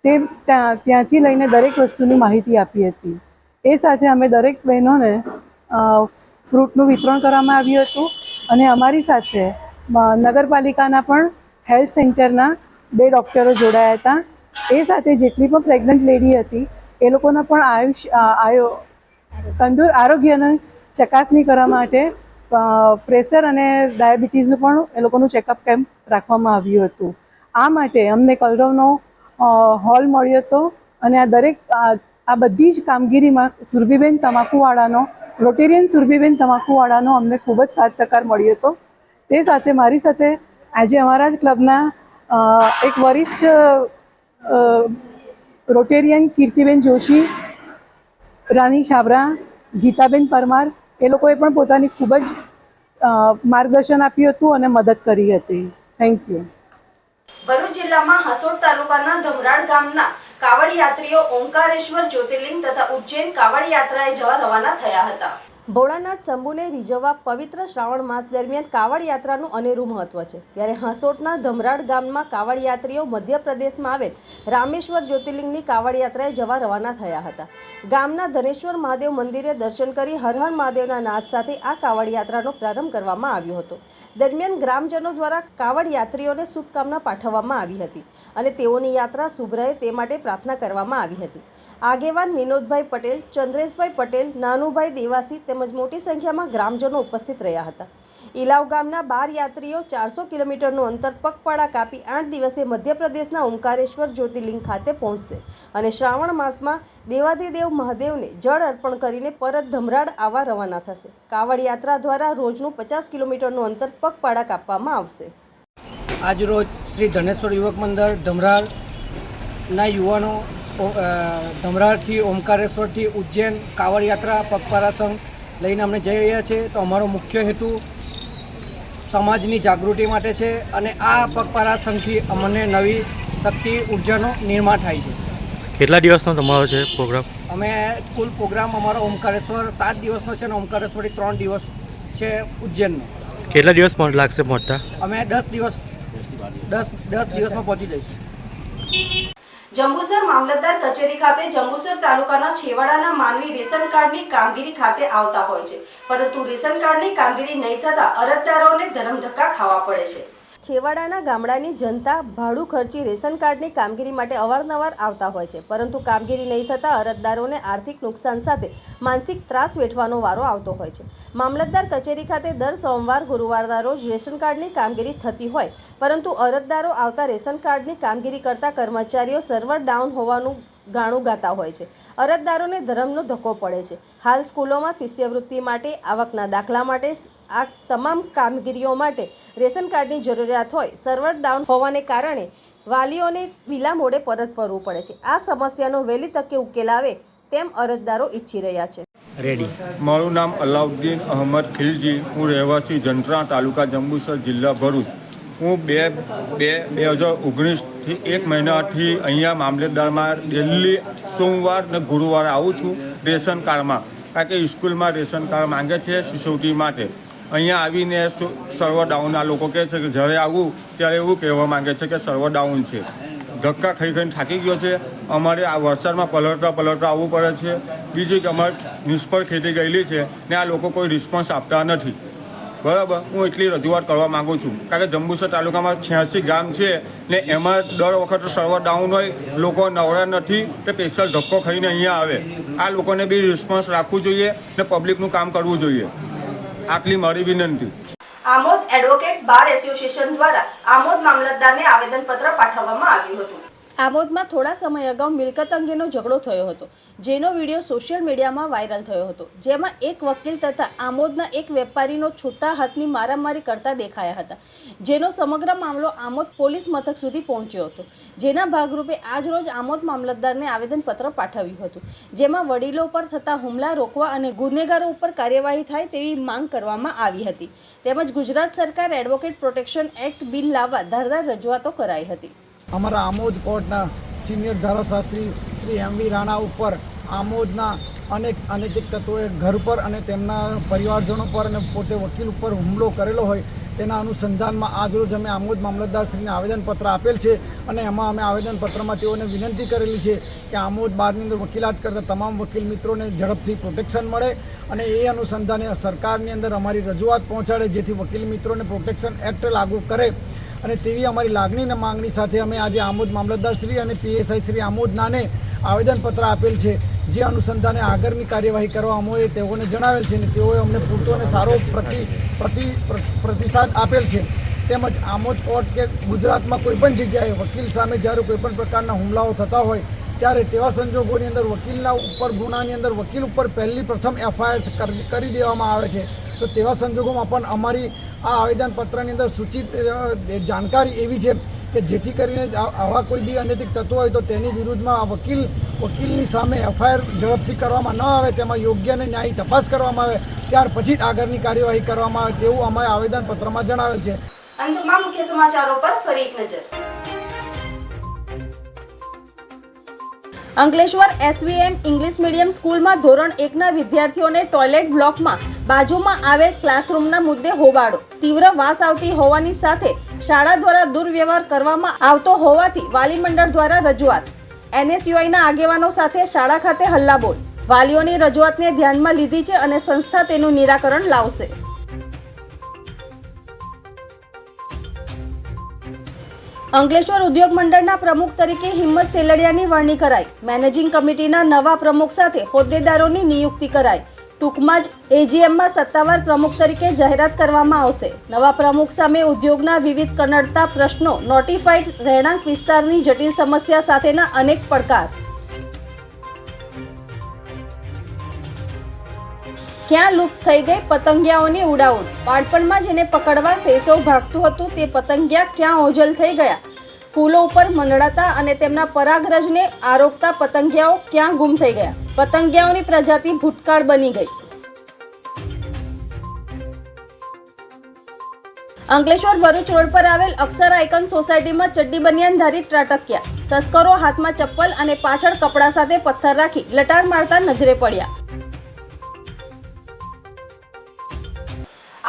તે ત્યાંથી લઈને દરેક વસ્તુની માહિતી આપી હતી. એ સાથે અમે દરેક બહેનોને ફ્રૂટનું વિતરણ કરવામાં આવ્યું હતું અને અમારી સાથે નગરપાલિકાના પણ હેલ્થ સેન્ટરના 2 ડૉક્ટરો જોડાયા હતા. એ સાથે જેટલી પણ પ્રેગ્નન્ટ લેડી હતી એ લોકોના પણ આરોગ્યની ચકાસણી કરવા માટે પ્રેશર અને ડાયાબિટીસનું પણ એ લોકોનું ચેકઅપ કેમ્પ રાખવામાં આવ્યું હતું. આ માટે અમને કલરવનો હોલ મળ્યો હતો અને આ બધી જ કામગીરીમાં સુરભીબેન તમાકુવાડાનો, રોટેરિયન સુરભીબેન તમાકુવાડાનો અમને ખૂબ જ સાથ સહકાર મળ્યો હતો. તે સાથે મારી સાથે આજે અમારા જ ક્લબના એક વરિષ્ઠ રોટેરિયન કીર્તિબેન જોશી, રાની છાબરા, ગીતાબેન પરમાર, એ લોકોએ પણ પોતાની ખૂબ જ માર્ગદર્શન આપ્યું હતું અને મદદ કરી હતી. Thank you. ભરૂચ જિલ્લામાં હાસોડ તાલુકાના ધમરાડ ગામના કાવડ યાત્રીઓ ઓમકારેશ્વર જ્યોતિર્લિંગ તથા ઉજ્જૈન કાવડ યાત્રાએ જવા રવાના થયા હતા. ભોળાનાથ શંભુને રીઝવવા પવિત્ર શ્રાવણ માસ દરમિયાન કાવડ યાત્રાનું અનેરું મહત્વ છે. ત્યારે હાસોટના ધમરાડ ગામમાં કાવડ યાત્રીઓ મધ્યપ્રદેશમાં આવેલ રામેશ્વર જ્યોતિર્લિંગની કાવડ યાત્રાએ જવા રવાના થયા હતા. ગામના ધનેશ્વર મહાદેવ મંદિરે દર્શન કરી હર હર મહાદેવના નાદ સાથે આ કાવડ યાત્રાનો પ્રારંભ કરવામાં આવ્યો હતો. દરમિયાન ગ્રામજનો દ્વારા કાવડ યાત્રીઓને શુભકામના પાઠવવામાં આવી હતી અને તેઓની યાત્રા શુભ રહે તે માટે પ્રાર્થના કરવામાં આવી હતી. આગેવાન વિનોદભાઈ પટેલ, ચંદ્રેશભાઈ પટેલ, નાનુભાઈ દેવાસી તેમજ મોટી સંખ્યામાં ગ્રામજનો ઉપસ્થિત રહ્યા હતા. ઇલાવ ગામના 12 યાત્રીઓ 400 કિલોમીટરનું અંતર પગપાળા કાપી 8 દિવસે મધ્યપ્રદેશના ઓમકારેશ્વર જ્યોતિર્લિંગ ખાતે પહોંચશે અને શ્રાવણ માસમાં દેવાધિદેવ મહાદેવને જળ અર્પણ કરીને પરત ધમરાડ આવવા રવાના થશે. કાવડ યાત્રા દ્વારા રોજનું 50 કિલોમીટરનું અંતર પગપાળા કાપવામાં આવશે. આજરોજ શ્રી ધનેશ્વર યુવક મંડળ ધમરાડના યુવાનો ધમરાડથી ઓમકારેશ્વરથી ઉજ્જૈન કાવડ યાત્રા પગપાળા સંઘ લઈને અમે જઈ રહ્યા છીએ. તો અમારો મુખ્ય હેતુ સમાજની જાગૃતિ માટે છે અને આ પગપાળા સંઘથી અમને નવી શક્તિ ઉર્જાનું નિર્માણ થાય છે. કેટલા દિવસનો તમારો છે પ્રોગ્રામ? અમે કુલ પ્રોગ્રામ અમારો ઓમકારેશ્વર 7 દિવસનો છે અને ઓમકારેશ્વરથી 3 દિવસ છે ઉજ્જૈનનો. કેટલા દિવસ લાગશે પહોંચતા? અમે 10 દિવસમાં પહોંચી જઈશું. જંબુસર મામલતદાર કચેરી ખાતે જંબુસર તાલુકાના છેવાડાના માનવી રેશન કાર્ડની કામગીરી ખાતે આવતા હોય છે, પરંતુ રેશન કાર્ડની કામગીરી નહીં થતા અરજદારોને ધરમધક્કા ખાવા પડે છે. છેવાડાના ગામડાની જનતા ભાડું ખર્ચી રેશન કાર્ડની કામગીરી માટે અવારનવાર આવતા હોય છે, પરંતુ કામગીરી નહીં થતાં અરજદારોને આર્થિક નુકસાન સાથે માનસિક ત્રાસ વેઠવાનો વારો આવતો હોય છે. મામલતદાર કચેરી ખાતે દર સોમવાર ગુરુવારના રોજ રેશન કાર્ડની કામગીરી થતી હોય, પરંતુ અરજદારો આવતા રેશન કાર્ડની કામગીરી કરતા કર્મચારીઓ સર્વર ડાઉન હોવાનું ગાણું ગાતા હોય છે. અરજદારોને ધરમનો ધક્કો પડે છે. હાલ સ્કૂલોમાં શિષ્યવૃત્તિ માટે, આવકના દાખલા માટે આ તમામ કામગીરીઓ માટે રેશન કાર્ડની જરૂરિયાત હોય. સર્વર ડાઉન હોવાને કારણે વાલીઓને વિલા મોડે પરત ફરવું પડે છે. આ સમસ્યાનો વહેલી તકે ઉકેલ આવે તેમ અરજદારો ઈચ્છી રહ્યા છે. મારું નામ અલાઉદ્દીન અહમદ ખિલજી, હું રહેવાસી જંત્રા, તાલુકા જંબુસર, જિલ્લા ભરૂચ. હું 2019થી 1 મહિનાથી અહીંયા મામલતદારમાં ડેલી સોમવાર ને ગુરુવારે આવું છું રેશન કાર્ડમાં, કારણ કે સ્કૂલમાં રેશન કાર્ડ માંગે છે શિશુવૃત્તિ માટે. અહીંયા આવીને સર્વર ડાઉન આ લોકો કહે છે કે જ્યારે આવું ત્યારે એવું કહેવા માંગે છે કે સર્વર ડાઉન છે. ધક્કા ખાઈને થાકી ગયો છે. અમારે આ વરસાદમાં પલટતા આવવું પડે છે. બીજું કે અમારે નિષ્ફળ ખેતી ગયેલી છે ને આ લોકો કોઈ રિસ્પોન્સ આપતા નથી. બરાબર, હું એટલી રજૂઆત કરવા માગું છું, કારણ કે જંબુસર તાલુકામાં 86 ગામ છે ને એમાં દર વખતે સર્વર ડાઉન હોય, લોકો નવરા નથી તે સ્પેશિયલ ધક્કો ખાઈને અહીંયા આવે. આ લોકોને બી રિસ્પોન્સ રાખવું જોઈએ ને પબ્લિકનું કામ કરવું જોઈએ. આટલી મારી વિનંતી. આમોદ એડવોકેટ બાર એસોસિએશન દ્વારા આમોદ મામલતદારને આવેદનપત્ર પાઠવવામાં આવ્યું હતું. આમોદમાં થોડા સમય અગાઉ મિલકત અંગેનો ઝઘડો થયો હતો, જેનો વિડીયો સોશિયલ મીડિયામાં વાયરલ થયો હતો, જેમાં એક વકીલ તથા આમોદના એક વેપારીનો છૂટા હાથની મારામારી કરતા દેખાયા હતા, જેનો સમગ્ર મામલો આમોદ પોલીસ મથક સુધી પહોંચ્યો હતો. જેના ભાગરૂપે આજરોજ આમોદ મામલતદારને આવેદનપત્ર પાઠવ્યું હતું, જેમાં વડીલો પર થતા હુમલા રોકવા અને ગુનેગારો ઉપર કાર્યવાહી થાય તેવી માંગ કરવામાં આવી હતી. તેમજ ગુજરાત સરકાર એડવોકેટ પ્રોટેક્શન એક્ટ બિલ લાવવા ધારદાર રજૂઆતો કરાઈ હતી. અમારા આમોદ કોર્ટના સિનિયર ધારાશાસ્ત્રી શ્રી એમ.વી. રાણા ઉપર આમોદના અનેક અનૈતિક તત્વોએ ઘર પર અને તેમના પરિવારજનો પર અને પોતે વકીલ ઉપર હુમલો કરેલો હોય તેના અનુસંધાનમાં આજરોજ અમે આમોદ મામલતદારશ્રીને આવેદનપત્ર આપેલ છે અને એમાં અમે આવેદનપત્રમાં તેઓને વિનંતી કરેલી છે કે આમોદ બારની અંદર વકીલાત કરતા તમામ વકીલ મિત્રોને ઝડપથી પ્રોટેક્શન મળે અને એ અનુસંધાને સરકારની અંદર અમારી રજૂઆત પહોંચાડે, જેથી વકીલ મિત્રોને પ્રોટેક્શન એક્ટ લાગુ કરે. અને તેવી અમારી લાગણી અને માંગણી સાથે અમે આજે આમોદ મામલતદારશ્રી અને પીએસઆઈ શ્રી આમોદનાને આવેદનપત્ર આપેલ છે, જે અનુસંધાને આગળની કાર્યવાહી કરવા અમોએ તેઓને જણાવેલ છે અને તેઓએ અમને પૂરતો અને સારો પ્રતિસાદ આપેલ છે. તેમજ આમોદ કોર્ટ કે ગુજરાતમાં કોઈપણ જગ્યાએ વકીલ સામે જ્યારે કોઈપણ પ્રકારના હુમલાઓ થતા હોય ત્યારે તેવા સંજોગોની અંદર વકીલના ઉપર ગુનાની અંદર વકીલ ઉપર પ્રથમ એફઆઈઆર કરી દેવામાં આવે છે. તો તેવા સંજોગોમાં પણ અમારી આ આવેદનપત્રની અંદર સૂચિત જાણકારી એવી છે કે જેથી કરીને આવા કોઈ બી અનૈતિક તત્વો હોય તો તેની વિરુદ્ધમાં વકીલની સામે એફઆઈઆર ઝડપથી કરવામાં ન આવે, તેમાં યોગ્ય અને ન્યાયી તપાસ કરવામાં આવે, ત્યાર પછી જ આગળની કાર્યવાહી કરવામાં આવે તેવું અમારે આવેદનપત્રમાં જણાવેલ છે. અંતમાં મુખ્ય સમાચારો પર ફરી એક નજર. અંકલેશ્વર એસવીએમ ઇંગ્લિશ મીડિયમ સ્કૂલમાં ધોરણ 1ના વિદ્યાર્થીઓને ટોયલેટ બ્લોકમાં બાજુમાં આવેલ ક્લાસરૂમના મુદ્દે હોબાળો. તીવ્ર વાસ આવતી હોવાની સાથે શાળા દ્વારા દુર્વ્યવહાર કરવામાં આવતો હોવાથી વાલી મંડળ દ્વારા રજૂઆત. એનએસયુઆઈના આગેવાનો સાથે શાળા ખાતે હલ્લાબોલ. વાલીઓની રજૂઆતને ધ્યાનમાં લીધી છે અને સંસ્થા તેનું નિરાકરણ લાવશે. અંકલેશ્વર ઉદ્યોગ મંડળના પ્રમુખ તરીકે હિંમત સેલડિયાની વરણી કરાઈ. મેનેજિંગ કમિટીના નવા પ્રમુખ સાથે હોદ્દેદારોની નિયુક્તિ કરાઈ. ટૂંકમાં જ એજીએમમાં સત્તાવાર પ્રમુખ તરીકે જાહેરાત કરવામાં આવશે. નવા પ્રમુખ સામે ઉદ્યોગના વિવિધ કનડતા પ્રશ્નો, નોટિફાઈડ રહેણાંક વિસ્તારની જટિલ સમસ્યા સાથેના અનેક પડકાર. ક્યાં લુપ્ત થઈ ગઈ પતંગિયાઓની ઉડાઉડ. બાળપણમાં જેને પકડવા સેસો ભાગતું હતું તે પતંગિયા ક્યાં ઓझલ થઈ ગયા. ફૂલો ઉપર મંડળાતા અને તેમના પરાગરજને આરોગતા પતંગિયાઓ ક્યાં ગુમ થઈ ગયા. પતંગિયાઓની પ્રજાતિ ભૂતકાળ બની ગઈ. અંકલેશ્વર ભરૂચ રોડ પર આવેલ અક્ષર આઇકન સોસાયટીમાં ચડ્ડી બનિયાનધારી ત્રાટક્યા. તસ્કરો હાથમાં ચપ્પલ અને પાછળ કપડા સાથે પથ્થર રાખી લટાર મારતા નજરે પડ્યા.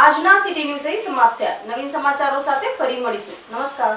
આજના સિટી ન્યૂઝ સમાપ્ત થયા. નવીન સમાચારો સાથે ફરી મળીશું. નમસ્કાર.